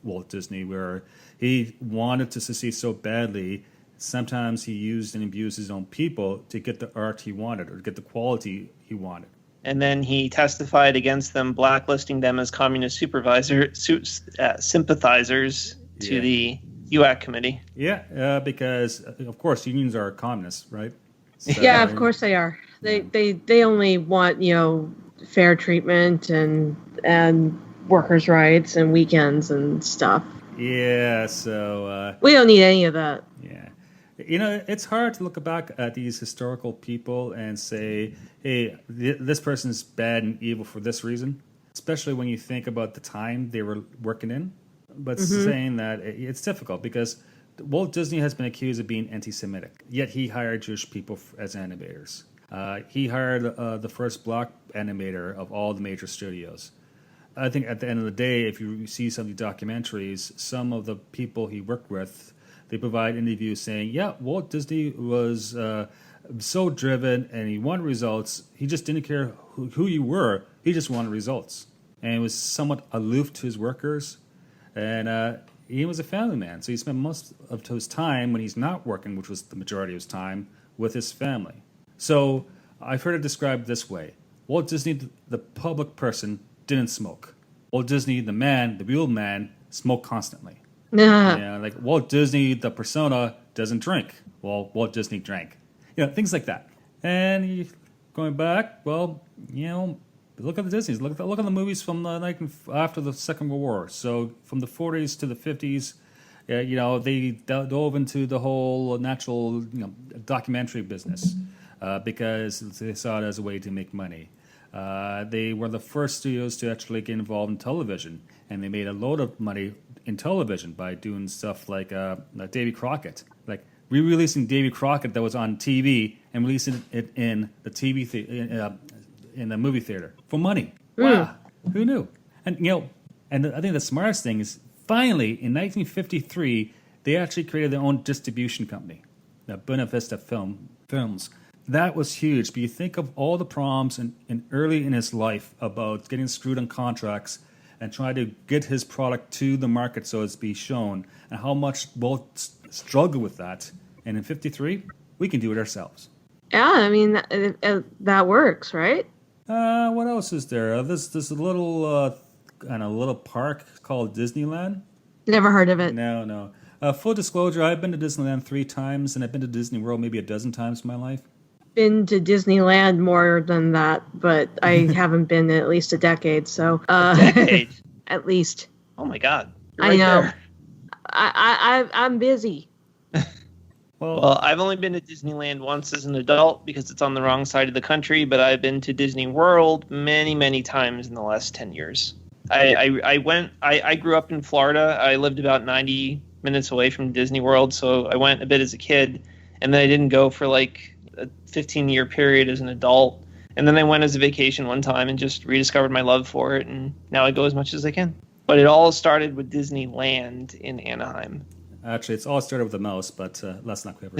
Walt Disney, where he wanted to succeed so badly. Sometimes he used and abused his own people to get the art he wanted or to get the quality he wanted. And then he testified against them, blacklisting them as communist sympathizers to the UAC committee. Yeah, because, of course, unions are communists, right? So, yeah, of course they are. They only want, fair treatment and workers' rights and weekends and stuff. Yeah, so... we don't need any of that. Yeah. It's hard to look back at these historical people and say, hey, this person's bad and evil for this reason, especially when you think about the time they were working in. But saying that, it's difficult because Walt Disney has been accused of being anti-Semitic, yet he hired Jewish people as animators. He hired the first black animator of all the major studios. I think at the end of the day, if you see some of the documentaries, some of the people he worked with, they provide interviews saying, yeah, Walt Disney was so driven and he wanted results. He just didn't care who you were. He just wanted results. And he was somewhat aloof to his workers. And he was a family man. So he spent most of his time when he's not working, which was the majority of his time, with his family. So I've heard it described this way. Walt Disney, the public person, didn't smoke. Walt Disney, the man, the real man, smoked constantly. Like Walt Disney, the persona, doesn't drink. Well, Walt Disney drank. Things like that. And going back, well, look at the Disneys. Look at the movies from after the Second World War. So from the 40s to the 50s, they dove into the whole natural documentary business because they saw it as a way to make money. They were the first studios to actually get involved in television, and they made a load of money in television by doing stuff like Davy Crockett, like re-releasing Davy Crockett that was on TV and releasing it in the in the movie theater for money. Wow, who knew? And and I think the smartest thing is finally in 1953 they actually created their own distribution company, the Buena Vista Films, that was huge. But you think of all the problems in early in his life about getting screwed on contracts and trying to get his product to the market so it's be shown, and how much Walt struggled with that. And in 53, we can do it ourselves. Yeah, I mean, that works, right? What else is there? This little little park called Disneyland. Never heard of it. No. Full disclosure, I've been to Disneyland 3 times, and I've been to Disney World maybe a dozen times in my life. Been to Disneyland more than that, but I haven't been in at least a decade. So A decade? At least. Oh my God! I know. There. I'm busy. Well, I've only been to Disneyland once as an adult because it's on the wrong side of the country, but I've been to Disney World many, many times in the last 10 years. I grew up in Florida. I lived about 90 minutes away from Disney World, so I went a bit as a kid, and then I didn't go for like a 15-year period as an adult. And then I went as a vacation one time and just rediscovered my love for it, and now I go as much as I can. But it all started with Disneyland in Anaheim. Actually, it's all started with a mouse, but let's not quibble.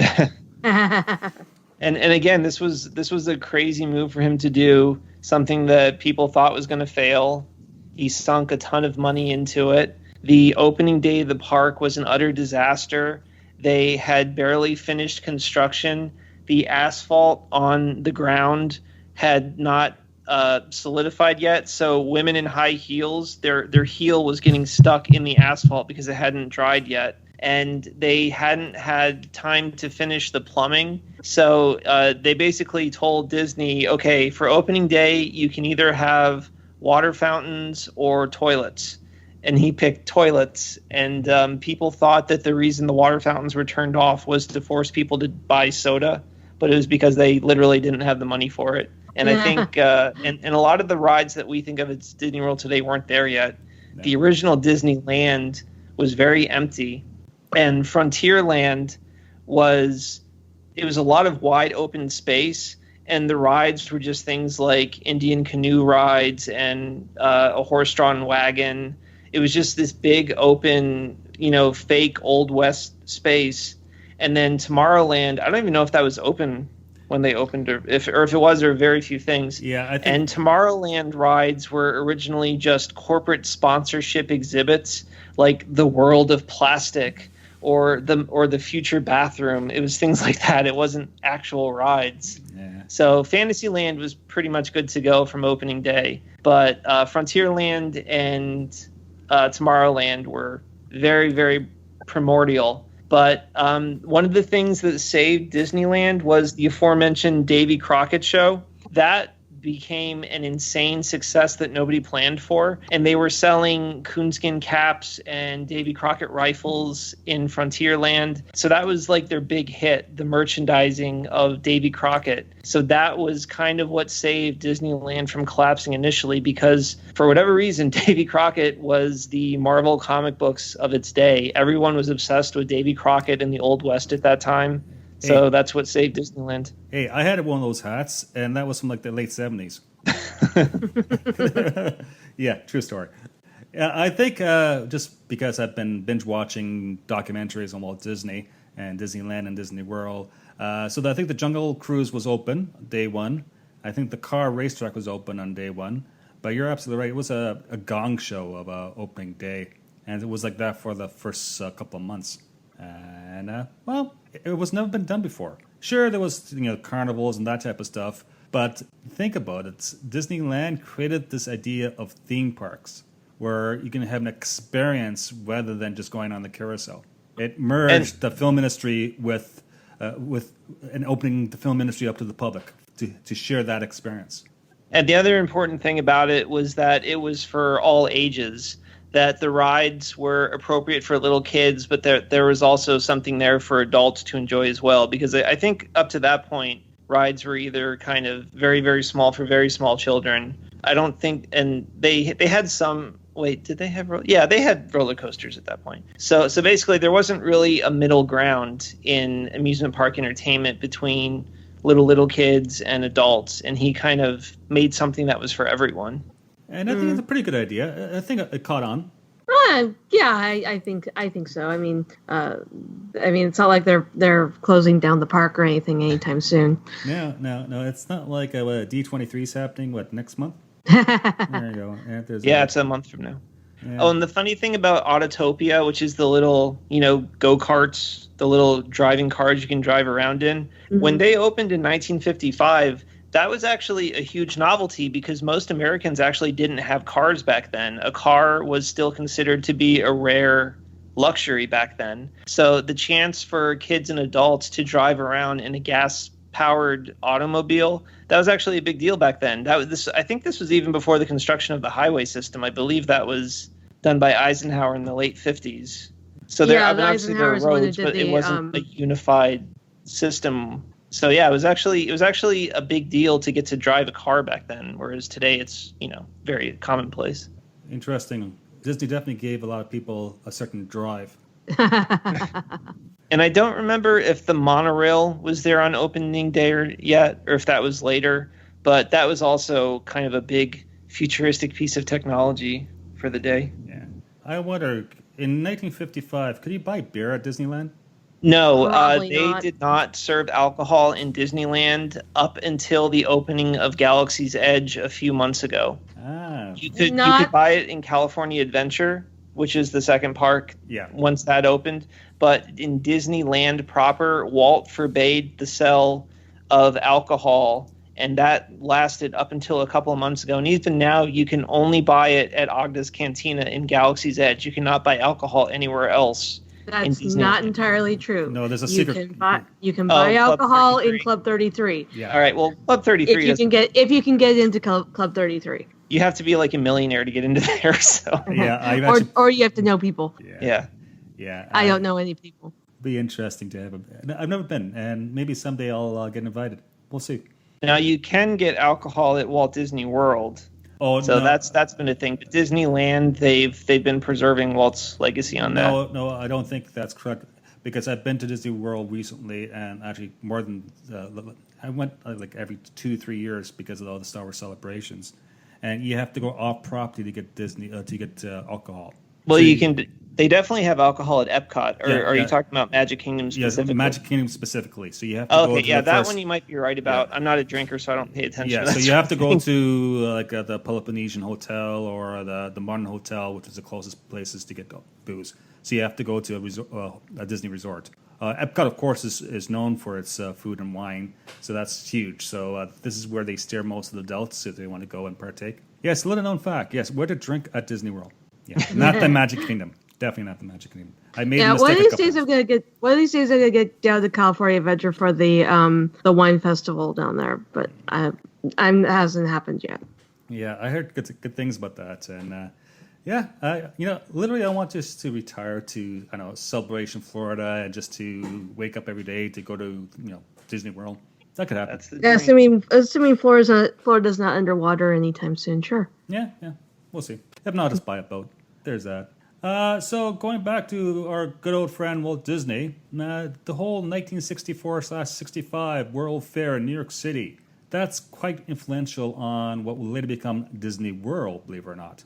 And again, this was a crazy move for him to do, something that people thought was going to fail. He sunk a ton of money into it. The opening day of the park was an utter disaster. They had barely finished construction. The asphalt on the ground had not solidified yet, so women in high heels, their heel was getting stuck in the asphalt because it hadn't dried yet. And they hadn't had time to finish the plumbing. So they basically told Disney, okay, for opening day, you can either have water fountains or toilets. And he picked toilets. And people thought that the reason the water fountains were turned off was to force people to buy soda. But it was because they literally didn't have the money for it. And I think and a lot of the rides that we think of as Disney World today weren't there yet. No. The original Disneyland was very empty. And Frontierland was a lot of wide open space, and the rides were just things like Indian canoe rides and a horse-drawn wagon. It was just this big open, fake Old West space. And then Tomorrowland, I don't even know if that was open when they opened, or if it was, there were very few things. Yeah, I think. And Tomorrowland rides were originally just corporate sponsorship exhibits, like the World of Plastic. Or the future bathroom. It was things like that. It wasn't actual rides. Yeah. So Fantasyland was pretty much good to go from opening day. But Frontierland and Tomorrowland were very, very primordial. But one of the things that saved Disneyland was the aforementioned Davy Crockett show. That became an insane success that nobody planned for, and they were selling coonskin caps and Davy Crockett rifles in Frontierland. So that was like their big hit, the merchandising of Davy Crockett. So that was kind of what saved Disneyland from collapsing initially, because for whatever reason, Davy Crockett was the Marvel comic books of its day. Everyone was obsessed with Davy Crockett in the Old West at that time. So that's what saved Disneyland. Hey, I had one of those hats, and that was from like the late 70s. Yeah, true story. I think just because I've been binge watching documentaries on Walt Disney and Disneyland and Disney World, so I think the Jungle Cruise was open day one. I think the car racetrack was open on day one. But you're absolutely right. It was a gong show of opening day, and it was like that for the first couple of months. And it was never been done before. Sure, there was carnivals and that type of stuff, but think about it. Disneyland created this idea of theme parks where you can have an experience rather than just going on the carousel. It merged the film industry with and opening the film industry up to the public to share that experience. And the other important thing about it was that it was for all ages. That the rides were appropriate for little kids, but there was also something there for adults to enjoy as well. Because I think up to that point, rides were either kind of very, very small for very small children. I don't think, and they had some. Wait, did they have? Yeah, they had roller coasters at that point. So basically, there wasn't really a middle ground in amusement park entertainment between little kids and adults, and he kind of made something that was for everyone. And I think it's a pretty good idea. I think it caught on. Well, I think so. I mean, it's not like they're closing down the park or anything anytime soon. No. It's not like a D23 is happening. What, next month? There you go. It's a month from now. Yeah. Oh, and the funny thing about Autotopia, which is the little, go-karts, the little driving cars you can drive around in, when they opened in 1955, that was actually a huge novelty because most Americans actually didn't have cars back then. A car was still considered to be a rare luxury back then. So the chance for kids and adults to drive around in a gas-powered automobile, that was actually a big deal back then. I think this was even before the construction of the highway system. I believe that was done by Eisenhower in the late 50s. So obviously there were roads, but it wasn't a unified system. So yeah, it was actually a big deal to get to drive a car back then, whereas today it's, very commonplace. Interesting. Disney definitely gave a lot of people a certain drive. And I don't remember if the monorail was there on opening day yet, or if that was later, but that was also kind of a big futuristic piece of technology for the day. Yeah. I wonder, in 1955, could you buy beer at Disneyland? No, they not. did not serve alcohol in Disneyland up until the opening of Galaxy's Edge a few months ago. You could buy it in California Adventure, which is the second park. Yeah. Once that opened, but in Disneyland proper, Walt forbade the sale of alcohol, and that lasted up until a couple of months ago. And even now, you can only buy it at Agda's Cantina in Galaxy's Edge. You cannot buy alcohol anywhere else. That's not entirely true. No, there's a secret. You can buy alcohol in Club 33. Yeah. All right. Well, Club 33. If you can get into Club 33. You have to be like a millionaire to get into there. So Yeah. Or you have to know people. Yeah. I don't know any people. Be interesting to have. I've never been, and maybe someday I'll get invited. We'll see. Now you can get alcohol at Walt Disney World. Oh, so no. that's been a thing. But Disneyland, they've been preserving Walt's legacy on that. No, I don't think that's correct because I've been to Disney World recently, and actually more than I went like every 2-3 years because of all the Star Wars celebrations, and you have to go off property to get alcohol. Well, you can. They definitely have alcohol at EPCOT. Or are you talking about Magic Kingdom specifically? Yes, Magic Kingdom specifically. So you have to go to that one you might be right about. Yeah. I'm not a drinker, so I don't pay attention to that. So you have to go to the Peloponnesian Hotel or the Modern Hotel, which is the closest places to get booze. So you have to go to a Disney resort. EPCOT, of course, is known for its food and wine, so that's huge. So this is where they steer most of the adults if they want to go and partake. Yes, little known fact. Yes, where to drink at Disney World. Yeah, not the Magic Kingdom. Definitely not the Magic Kingdom. I made a mistake. One of these days I'm gonna get down to California Adventure for the wine festival down there, but it hasn't happened yet. Yeah, I heard good things about that, and literally I want just to retire to Celebration, Florida, and just to wake up every day to go to Disney World. That could happen. Assuming Florida's not underwater anytime soon. Sure. Yeah, we'll see. If not, just buy a boat. There's that. So going back to our good old friend Walt Disney, the whole 1964/65 World Fair in New York City, that's quite influential on what will later become Disney World, believe it or not,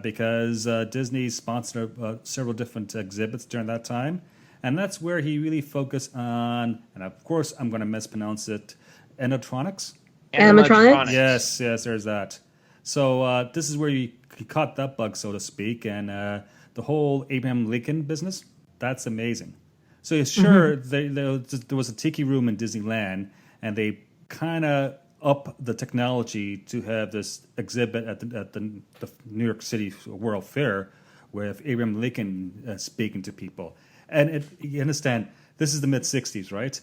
because Disney sponsored several different exhibits during that time, and that's where he really focused on, and of course I'm going to mispronounce it, animatronics. Animatronics? Yes, there's that. So this is where he caught that bug, so to speak, and the whole Abraham Lincoln business, that's amazing. So sure, there was a tiki room in Disneyland, and they kind of up the technology to have this exhibit at the New York City World Fair with Abraham Lincoln speaking to people. And you understand, this is the mid-'60s, right?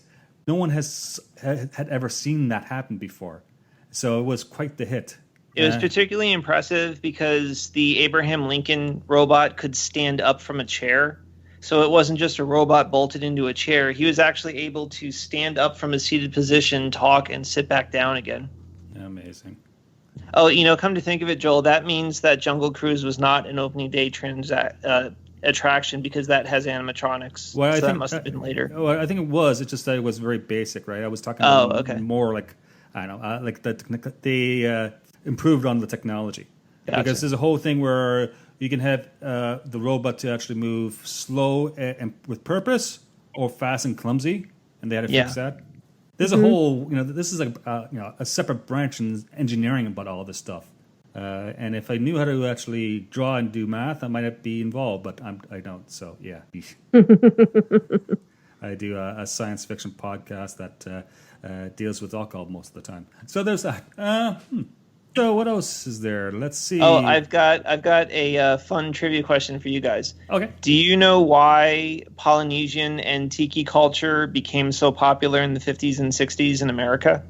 No one had ever seen that happen before. So it was quite the hit. It was particularly impressive because the Abraham Lincoln robot could stand up from a chair. So it wasn't just a robot bolted into a chair. He was actually able to stand up from a seated position, talk, and sit back down again. Amazing. Oh, come to think of it, Joel, that means that Jungle Cruise was not an opening day attraction because that has animatronics. Well, so that must have been later. Well, I think it was. It's just that it was very basic, right? I was talking more like, I don't know, like they improved on the technology. Gotcha. Because there's a whole thing where you can have the robot to actually move slow and with purpose, or fast and clumsy, and they had to fix that. There's a whole, this is a separate branch in engineering about all of this stuff. And if I knew how to actually draw and do math, I might be involved, but I don't. So yeah, I do a science fiction podcast that deals with alcohol most of the time. So there's that. So what else is there? Let's see. Oh, I've got a fun trivia question for you guys. Okay. Do you know why Polynesian and tiki culture became so popular in the 50s and 60s in America?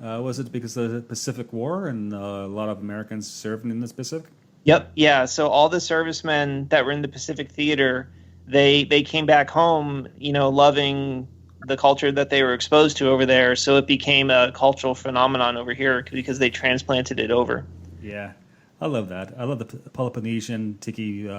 Was it because of the Pacific War and a lot of Americans served in the Pacific? Yep. Yeah. So all the servicemen that were in the Pacific Theater, they came back home, loving the culture that they were exposed to over there. So it became a cultural phenomenon over here because they transplanted it over. Yeah. I love that. I love the Polynesian tiki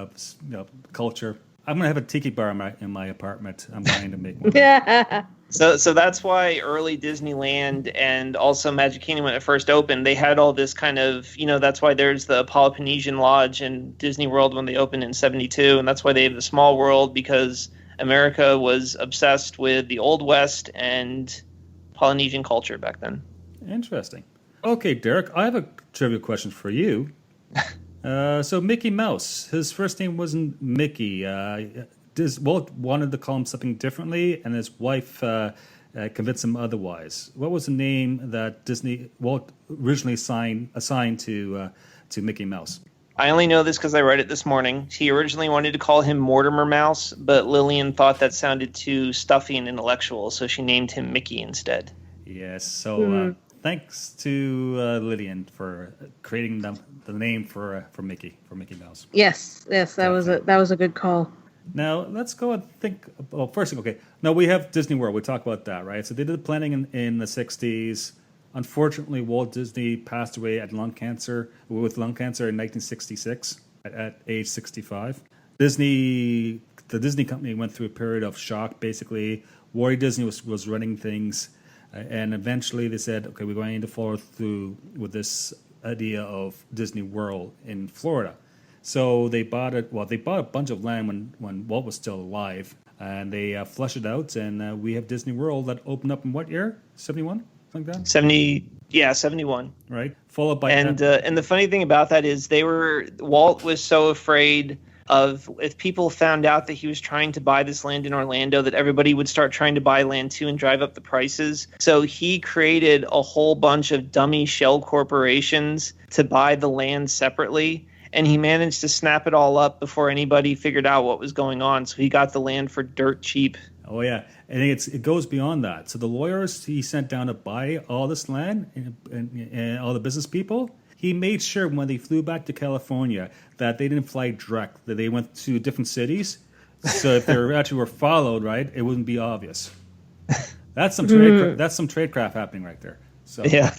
culture. I'm going to have a tiki bar in my apartment. I'm going to make one. Yeah. So that's why early Disneyland and also Magic Kingdom, when it first opened, they had all this kind of, that's why there's the Polynesian Lodge in Disney World when they opened in 72. And that's why they have the Small World, because America was obsessed with the Old West and Polynesian culture back then. Interesting. Okay, Derek, I have a trivia question for you. So Mickey Mouse, his first name wasn't Mickey. Walt wanted to call him something differently, and his wife convinced him otherwise. What was the name that Walt originally assigned to Mickey Mouse? I only know this because I read it this morning. He originally wanted to call him Mortimer Mouse, but Lillian thought that sounded too stuffy and intellectual, so she named him Mickey instead. Yes, so thanks to Lillian for creating the name for Mickey Mouse. Yes, that was a good call. Now let's go and think. Well, first, okay. Now we have Disney World. We talked about that, right? So they did the planning in the '60s. Unfortunately, Walt Disney passed away with lung cancer in 1966 at age 65. The Disney company went through a period of shock. Basically, Walt Disney was running things, and eventually they said, "Okay, we're going to follow through with this idea of Disney World in Florida." So they bought it. Well, they bought a bunch of land when Walt was still alive, and they flushed it out, and we have Disney World that opened up in what year? 71. Like that? 71. Right. Followed by and the funny thing about that is Walt was so afraid of if people found out that he was trying to buy this land in Orlando, that everybody would start trying to buy land too and drive up the prices. So he created a whole bunch of dummy shell corporations to buy the land separately. And he managed to snap it all up before anybody figured out what was going on. So he got the land for dirt cheap. Oh, yeah. And it goes beyond that. So the lawyers he sent down to buy all this land and all the business people, he made sure when they flew back to California that they didn't fly direct, that they went to different cities. So if they actually were followed, right, it wouldn't be obvious. That's some tradecraft happening right there. So yeah,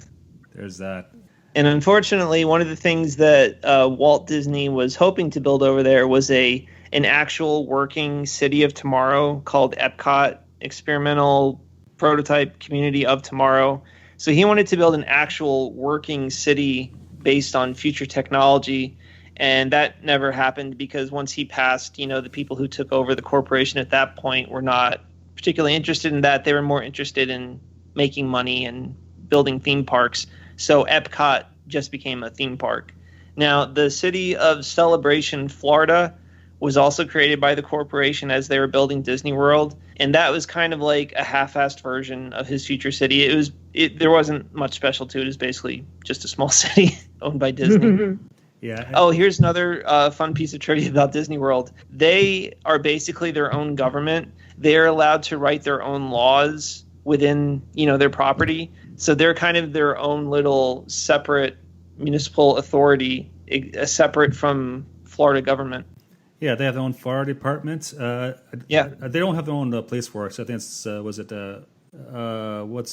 there's that. And unfortunately, one of the things that Walt Disney was hoping to build over there was an actual working city of tomorrow called EPCOT, Experimental Prototype Community of Tomorrow. So he wanted to build an actual working city based on future technology. And that never happened because once he passed, the people who took over the corporation at that point were not particularly interested in that. They were more interested in making money and building theme parks. So EPCOT just became a theme park. Now, the city of Celebration, Florida, was also created by the corporation as they were building Disney World. And that was kind of like a half-assed version of his future city. There wasn't much special to it. It was basically just a small city owned by Disney. Yeah. Oh, here's another fun piece of trivia about Disney World. They are basically their own government. They're allowed to write their own laws within, their property. So they're kind of their own little separate municipal authority, separate from Florida government. Yeah, they have their own fire department. Yeah. They don't have their own police force. I think it's, what's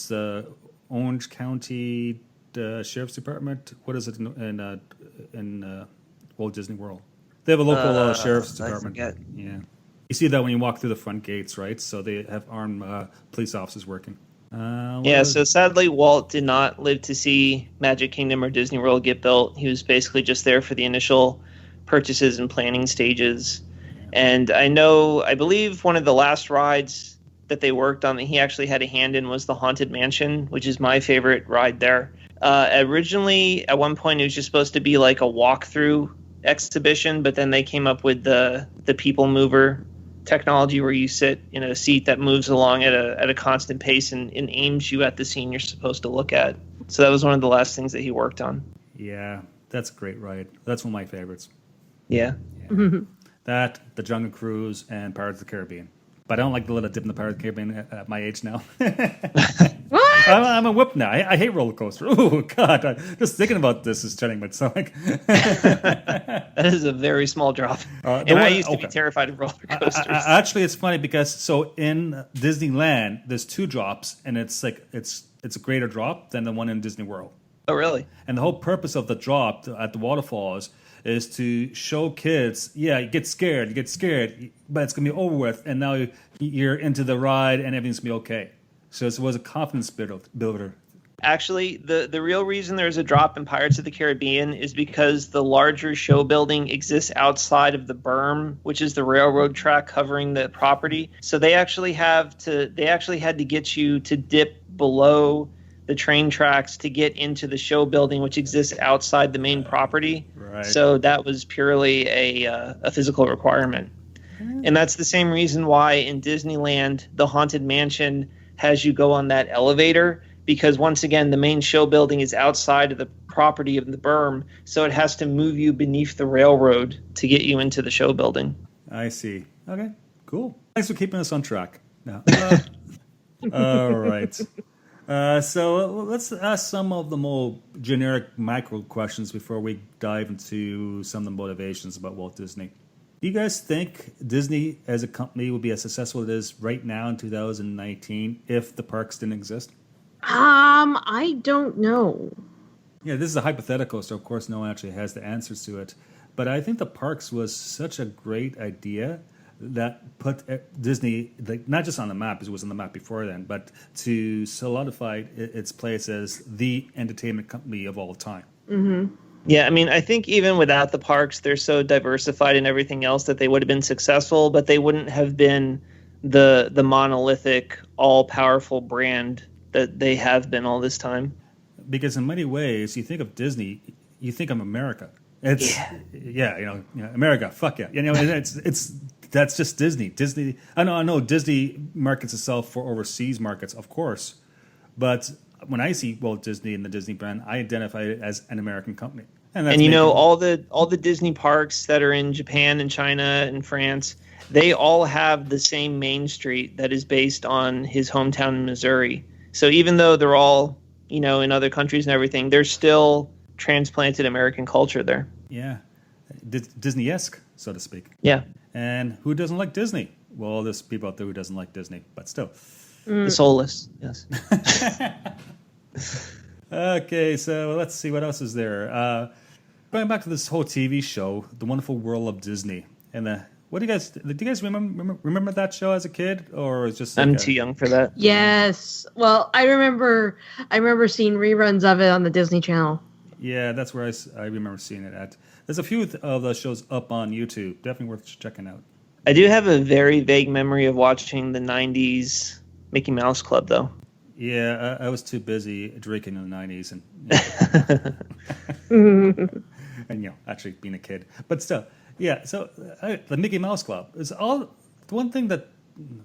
the Orange County Sheriff's Department? What is it in Walt Disney World? They have a local sheriff's department. Yeah. You see that when you walk through the front gates, right? So they have armed police officers working. Yeah, so sadly, Walt did not live to see Magic Kingdom or Disney World get built. He was basically just there for the initial purchases and planning stages. And I believe one of the last rides that they worked on that he actually had a hand in was the Haunted Mansion, which is my favorite ride there. Originally, at one point, it was just supposed to be like a walkthrough exhibition, but then they came up with the people mover technology where you sit in a seat that moves along at a constant pace and aims you at the scene you're supposed to look at. So that was one of the last things that he worked on. Yeah, that's a great ride. That's one of my favorites. Yeah. That, the Jungle Cruise, and Pirates of the Caribbean. But I don't like the little dip in the Pirates of the Caribbean at my age now. What? I'm a whip now. I hate roller coasters. Oh, God. Just thinking about this is turning my stomach. That is a very small drop. I used to be terrified of roller coasters. Actually, it's funny because so in Disneyland, there's 2 drops, and it's like it's a greater drop than the one in Disney World. Oh, really? And the whole purpose of the drop at the waterfalls is to show kids, you get scared, but it's going to be over with, and now you're into the ride, and everything's going to be okay. So it was a confidence builder. Actually, the real reason there's a drop in Pirates of the Caribbean is because the larger show building exists outside of the berm, which is the railroad track covering the property. So they actually had to get you to dip below the train tracks to get into the show building, which exists outside the main property. Right. So that was purely a physical requirement. And that's the same reason why in Disneyland, the Haunted Mansion has you go on that elevator, because once again, the main show building is outside of the property of the berm, so it has to move you beneath the railroad to get you into the show building. I see. Okay, cool. Thanks for keeping us on track. No. All right. So let's ask some of the more generic micro questions before we dive into some of the motivations about Walt Disney. Do you guys think Disney as a company would be as successful as it is right now in 2019 if the parks didn't exist? I don't know. Yeah, this is a hypothetical, so of course no one actually has the answers to it. But I think the parks was such a great idea that put Disney, not just on the map, because it was on the map before then, but to solidify its place as the entertainment company of all time. Mm-hmm. Yeah, I mean, I think even without the parks, they're so diversified in everything else that they would have been successful, but they wouldn't have been the monolithic, all-powerful brand that they have been all this time. Because in many ways, you think of Disney, you think of America. It's America, fuck yeah. It's that's just Disney. Disney. I know Disney markets itself for overseas markets, of course, but when I see Walt Disney and the Disney brand, I identify it as an American company. And all the Disney parks that are in Japan and China and France, they all have the same main street that is based on his hometown in Missouri. So even though they're all, in other countries and everything, there's still transplanted American culture there. Yeah. Disney-esque, so to speak. Yeah. And who doesn't like Disney? Well, there's people out there who doesn't like Disney, but still. The soulless, yes. Okay, so let's see what else is there. Going back to this whole TV show, The Wonderful World of Disney, and what do you guys remember that show as a kid, or is just? Like I'm too young for that. Yes, well, I remember seeing reruns of it on the Disney Channel. Yeah, that's where I remember seeing it at. There's a few of those shows up on YouTube. Definitely worth checking out. I do have a very vague memory of watching the 90s Mickey Mouse Club, though. Yeah, I was too busy drinking in the 90s and actually being a kid. But still, yeah, so the Mickey Mouse Club is all the one thing that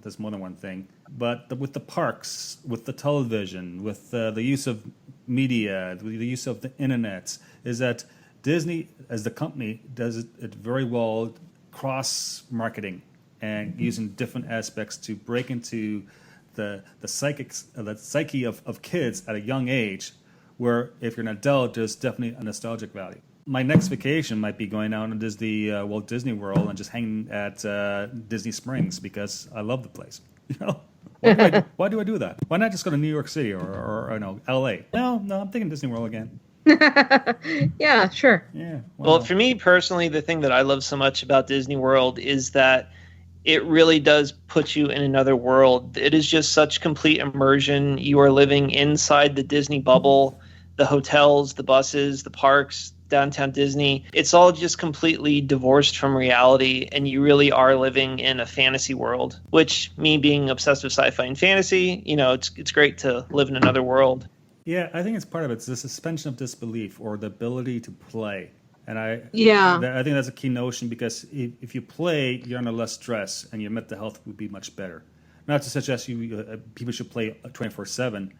there's more than one thing, but with the parks, with the television, with the use of media, the use of the internet, is that Disney, as the company, does it very well cross-marketing and using different aspects to break into the psyche of kids at a young age, where if you're an adult, there's definitely a nostalgic value. My next vacation might be going down to the Walt Disney World and just hanging at Disney Springs because I love the place. Why do I do that? Why not just go to New York City or L.A.? No, I'm thinking Disney World again. Yeah, sure. Yeah. Well, for me personally, the thing that I love so much about Disney World is that it really does put you in another world. It is just such complete immersion. You are living inside the Disney bubble, the hotels, the buses, the parks, downtown Disney. It's all just completely divorced from reality, and you really are living in a fantasy world, which, me being obsessed with sci-fi and fantasy, it's great to live in another world. Yeah, I think it's part of it. It's the suspension of disbelief or the ability to play. And I think that's a key notion, because if you play, you're under less stress and your mental health would be much better. Not to suggest people should play 24/7,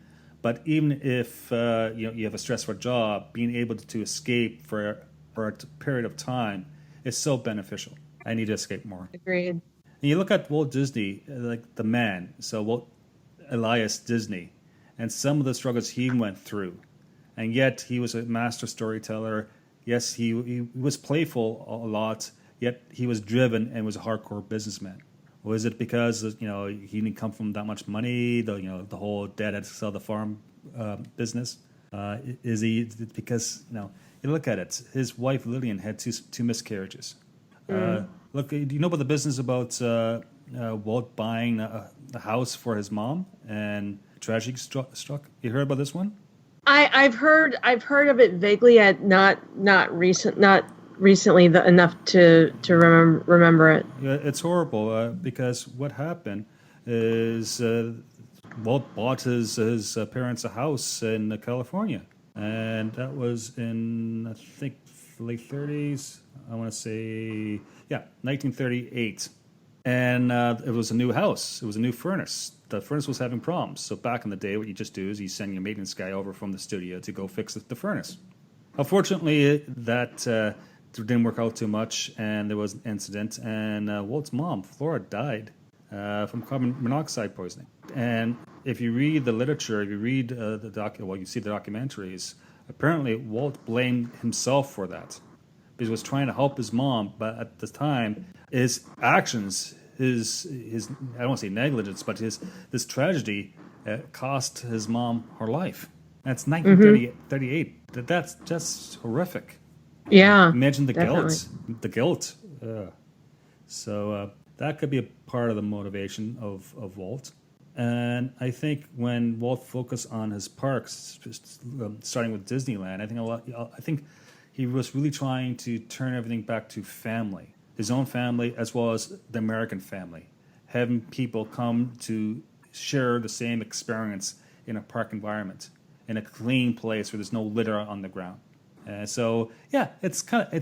but even if you have a stressful job, being able to escape for a period of time is so beneficial. I need to escape more. Agreed. And you look at Walt Disney, like the man, so Walt Elias Disney, and some of the struggles he went through, and yet he was a master storyteller. Yes, he was playful a lot, yet he was driven and was a hardcore businessman. Was it because he didn't come from that much money? The whole dad had to sell the farm business. Is he because you look at it? His wife Lillian had two miscarriages. Look, do you know about the business about Walt buying a house for his mom and tragedy struck? You heard about this one? I've heard of it vaguely, not recently enough to remember it. Yeah, it's horrible because what happened is Walt bought his parents a house in California, and that was in, I think, late 30s. I want to say 1938, and it was a new house. It was a new furnace. The furnace was having problems. So back in the day, what you just do is you send your maintenance guy over from the studio to go fix the furnace. Unfortunately, that didn't work out too much, and there was an incident, and Walt's mom, Flora, died from carbon monoxide poisoning. And if you read the literature, if you read you see the documentaries, apparently Walt blamed himself for that, because he was trying to help his mom, but at the time, his actions, his I don't want to say negligence, but this tragedy cost his mom her life. That's 1938. That's just horrific. Yeah. Imagine the definitely. guilt. So that could be a part of the motivation of Walt. And I think when Walt focused on his parks, starting with Disneyland, I think he was really trying to turn everything back to family. His own family, as well as the American family, having people come to share the same experience in a park environment, in a clean place where there's no litter on the ground. It's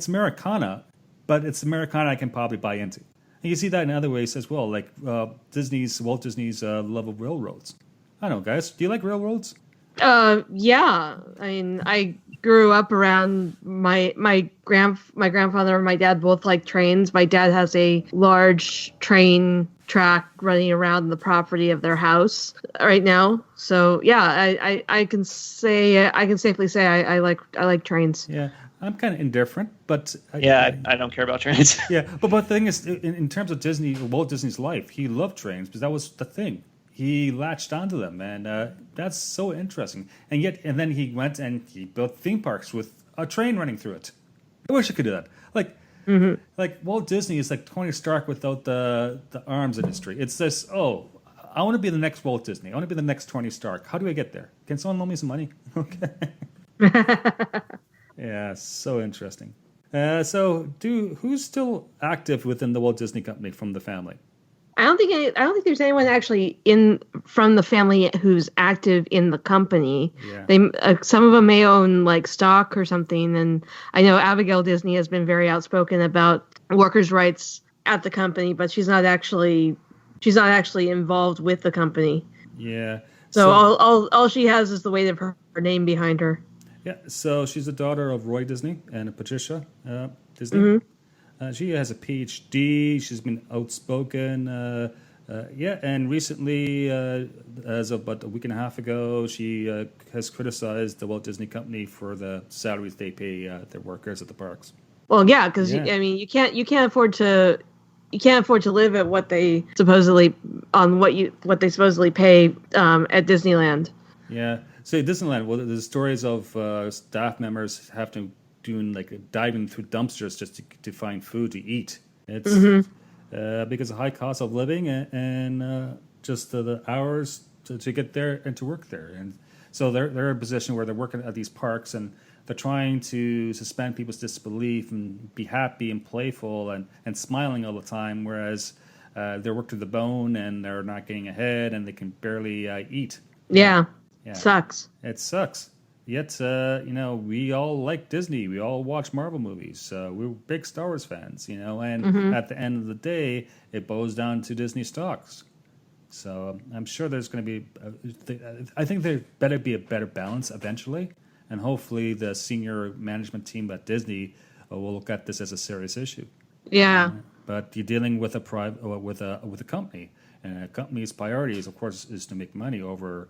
Americana, but it's Americana I can probably buy into. And you see that in other ways as well, like Walt Disney's love of railroads. I don't know, guys. Do you like railroads? Yeah. I mean, I grew up around my grandfather and my dad both like trains. My dad has a large train track running around the property of their house right now. So yeah, I can safely say I like trains. Yeah, I'm kind of indifferent, but I don't care about trains. Yeah, but the thing is, in terms of Walt Disney's life, he loved trains because that was the thing. He latched onto them, and that's so interesting. And then he went and he built theme parks with a train running through it. I wish I could do that. Like Walt Disney is like Tony Stark without the arms industry. It's this, I want to be the next Walt Disney. I want to be the next Tony Stark. How do I get there? Can someone loan me some money? Okay. Yeah, so interesting. Who's still active within the Walt Disney Company from the family? I don't think there's anyone actually from the family who's active in the company. Yeah. They some of them may own like stock or something, and I know Abigail Disney has been very outspoken about workers' rights at the company, but she's not actually involved with the company. Yeah. So all she has is the weight of her name behind her. Yeah. So she's the daughter of Roy Disney and Patricia Disney. Mm-hmm. She has a PhD. She's been outspoken. And recently, as of about a week and a half ago, she has criticized the Walt Disney Company for the salaries they pay their workers at the parks. Well, yeah, because you can't afford to live at what they supposedly pay at Disneyland. Yeah. So Disneyland, well, there's stories of staff members have to diving through dumpsters just to find food to eat. It's because of high cost of living and just the hours to get there and to work there. And so they're in a position where they're working at these parks and they're trying to suspend people's disbelief and be happy and playful and smiling all the time, whereas they're worked to the bone and they're not getting ahead and they can barely eat. Yeah. Yeah. Sucks. It sucks. Yet, we all like Disney. We all watch Marvel movies. We're big Star Wars fans, and at the end of the day, it boils down to Disney stocks. So I'm sure there's going to be, I think there better be a better balance eventually. And hopefully the senior management team at Disney will look at this as a serious issue. Yeah. But you're dealing with with a company. And a company's priorities, of course, is to make money over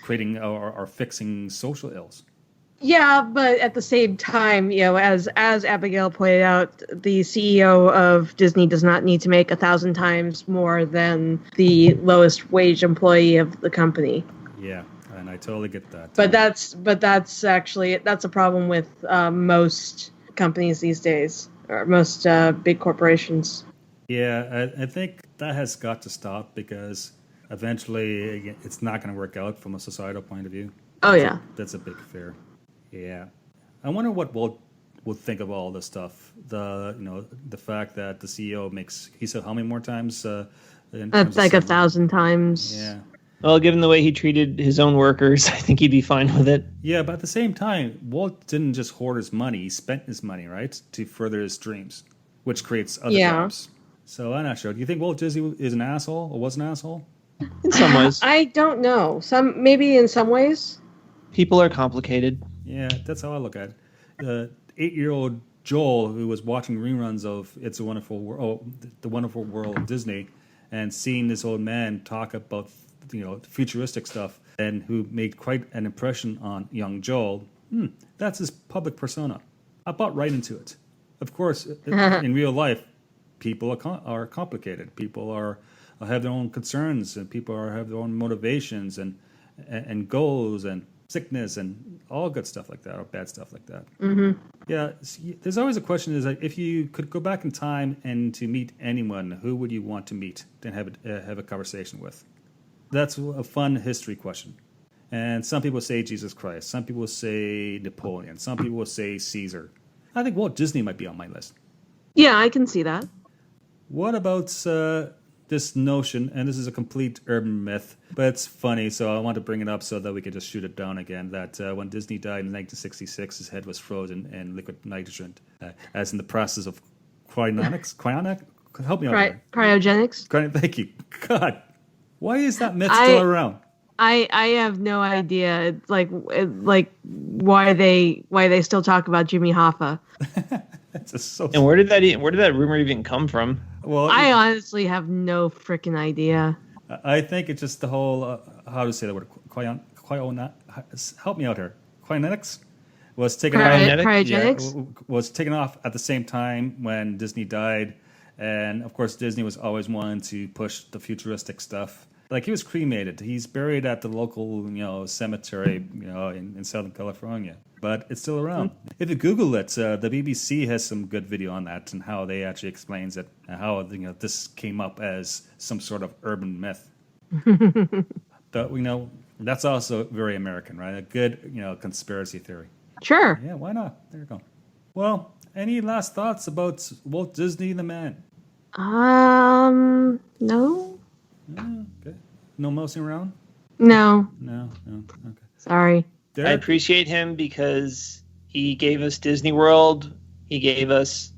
creating or fixing social ills. Yeah, but at the same time, as Abigail pointed out, the CEO of Disney does not need to make 1,000 times more than the lowest wage employee of the company. Yeah, and I totally get that. But that's a problem with most companies these days, or most big corporations. Yeah, I think that has got to stop because eventually it's not going to work out from a societal point of view. That's a big fear. Yeah, I wonder what Walt would think of all this stuff. The fact that the CEO makes, he said how many more times? That's like 1,000 times. Yeah. Well, given the way he treated his own workers, I think he'd be fine with it. Yeah, but at the same time, Walt didn't just hoard his money; he spent his money, right, to further his dreams, which creates other jobs. So I'm not sure. Do you think Walt Disney is an asshole or was an asshole? In some ways. I don't know. Maybe in some ways. People are complicated. Yeah, that's how I look at it. 8-year-old Joel, who was watching reruns of It's a Wonderful World, The Wonderful World of Disney, and seeing this old man talk about futuristic stuff, and who made quite an impression on young Joel. That's his public persona. I bought right into it. Of course, in real life, people are complicated. People have their own concerns, and people have their own motivations and goals and sickness and all good stuff like that, or bad stuff like that. Mm-hmm. Yeah, there's always a question: is like, if you could go back in time and to meet anyone, who would you want to meet and have a conversation with? That's a fun history question. And some people say Jesus Christ. Some people say Napoleon. Some people say Caesar. I think Walt Disney might be on my list. Yeah, I can see that. What about this notion, and this is a complete urban myth, but it's funny, so I want to bring it up so that we can just shoot it down again, that when Disney died in 1966, his head was frozen in liquid nitrogen, as in the process of cryonics? Help me out here. Cryogenics? Thank you. God. Why is that myth still around? I have no idea. It's like why they still talk about Jimmy Hoffa. And where did that rumor even come from? Well, I honestly have no freaking idea. I think it's just the whole how to say the word help me out here. Cryonics was taken was taken off at the same time when Disney died. And, of course, Disney was always wanting to push the futuristic stuff. Like, he was cremated. He's buried at the local, cemetery, in Southern California. But it's still around. If you Google it, the BBC has some good video on that and how they actually explains it and how, this came up as some sort of urban myth. But, that's also very American, right? A good, conspiracy theory. Sure. Yeah, why not? There you go. Well, any last thoughts about Walt Disney the man? No. Okay. No mousing around? No. Okay. Sorry. I appreciate him because he gave us Disney World. He gave us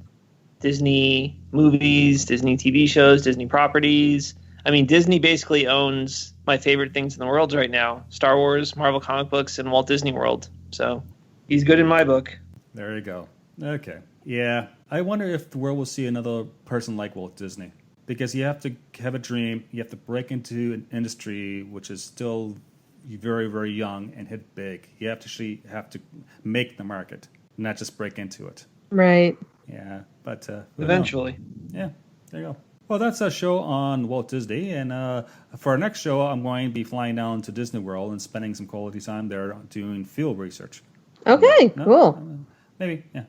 Disney movies, Disney TV shows, Disney properties. I mean, Disney basically owns my favorite things in the world right now: Star Wars, Marvel comic books, and Walt Disney World. So he's good in my book. There you go. Okay. Yeah. I wonder if the world will see another person like Walt Disney. Because you have to have a dream. You have to break into an industry which is still very, very young and hit big. You have to make the market, not just break into it. Right. Yeah. But eventually. Yeah. There you go. Well, that's our show on Walt Disney. And for our next show, I'm going to be flying down to Disney World and spending some quality time there doing field research. Okay, cool. Maybe, yeah.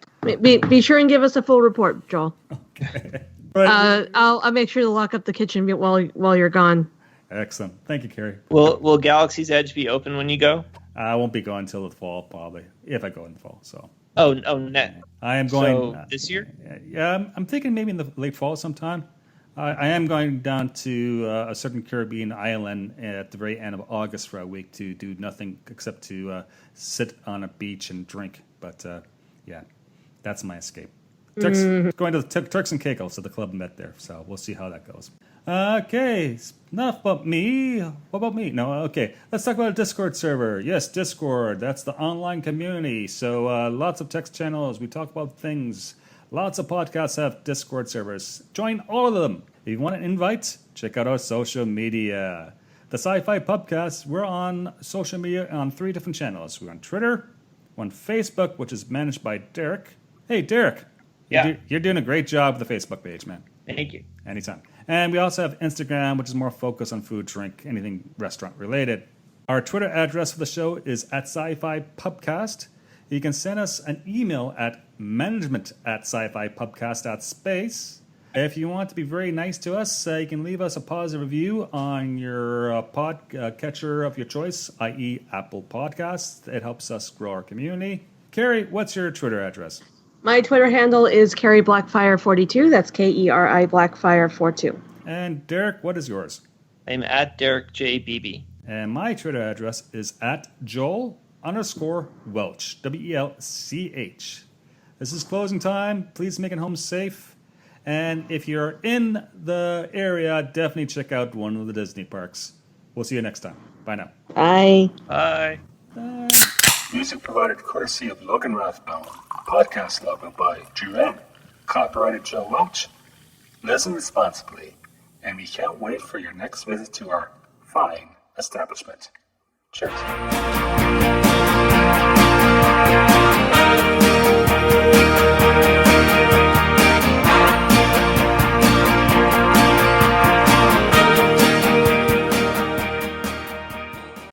Be sure and give us a full report, Joel. Okay. For Right. I'll make sure to lock up the kitchen while you're gone. Excellent. Thank you, Carrie. Will Galaxy's Edge be open when you go? I won't be going until the fall, probably, if I go in the fall. So. Net. I am going. So this year? Yeah, I'm thinking maybe in the late fall sometime. I am going down to a certain Caribbean island at the very end of August for a week to do nothing except to sit on a beach and drink. But yeah, that's my escape. Going to the Turks and Caicos, so the club met there. So we'll see how that goes. Okay, enough about me. What about me? No, okay. Let's talk about a Discord server. Yes, Discord. That's the online community. So lots of text channels. We talk about things. Lots of podcasts have Discord servers. Join all of them. If you want an invite, check out our social media. The SciFi Pubcast, we're on social media on 3 different channels. We're on Twitter, we're on Facebook, which is managed by Derek. Hey, Derek. Yeah. You're doing a great job with the Facebook page, man. Thank you. Anytime. And we also have Instagram, which is more focused on food, drink, anything restaurant related. Our Twitter address for the show is at SciFi Pubcast. You can send us an email at management@scifipubcast.space. If you want to be very nice to us, you can leave us a positive review on your catcher of your choice, i.e. Apple Podcasts. It helps us grow our community. Carrie, what's your Twitter address? My Twitter handle is Carrie Blackfire42. That's KERI Blackfire42. And Derek, what is yours? I'm at Derek J. Beebe. And my Twitter address is at Joel_Welch, WELCH. This is closing time. Please make it home safe. And if you're in the area, definitely check out one of the Disney parks. We'll see you next time. Bye now. Bye. Bye. Bye. Music provided courtesy of Logan Rathbone. Podcast logo by Drew M. Copyrighted Joe Welch. Listen responsibly. And we can't wait for your next visit to our fine establishment. Cheers.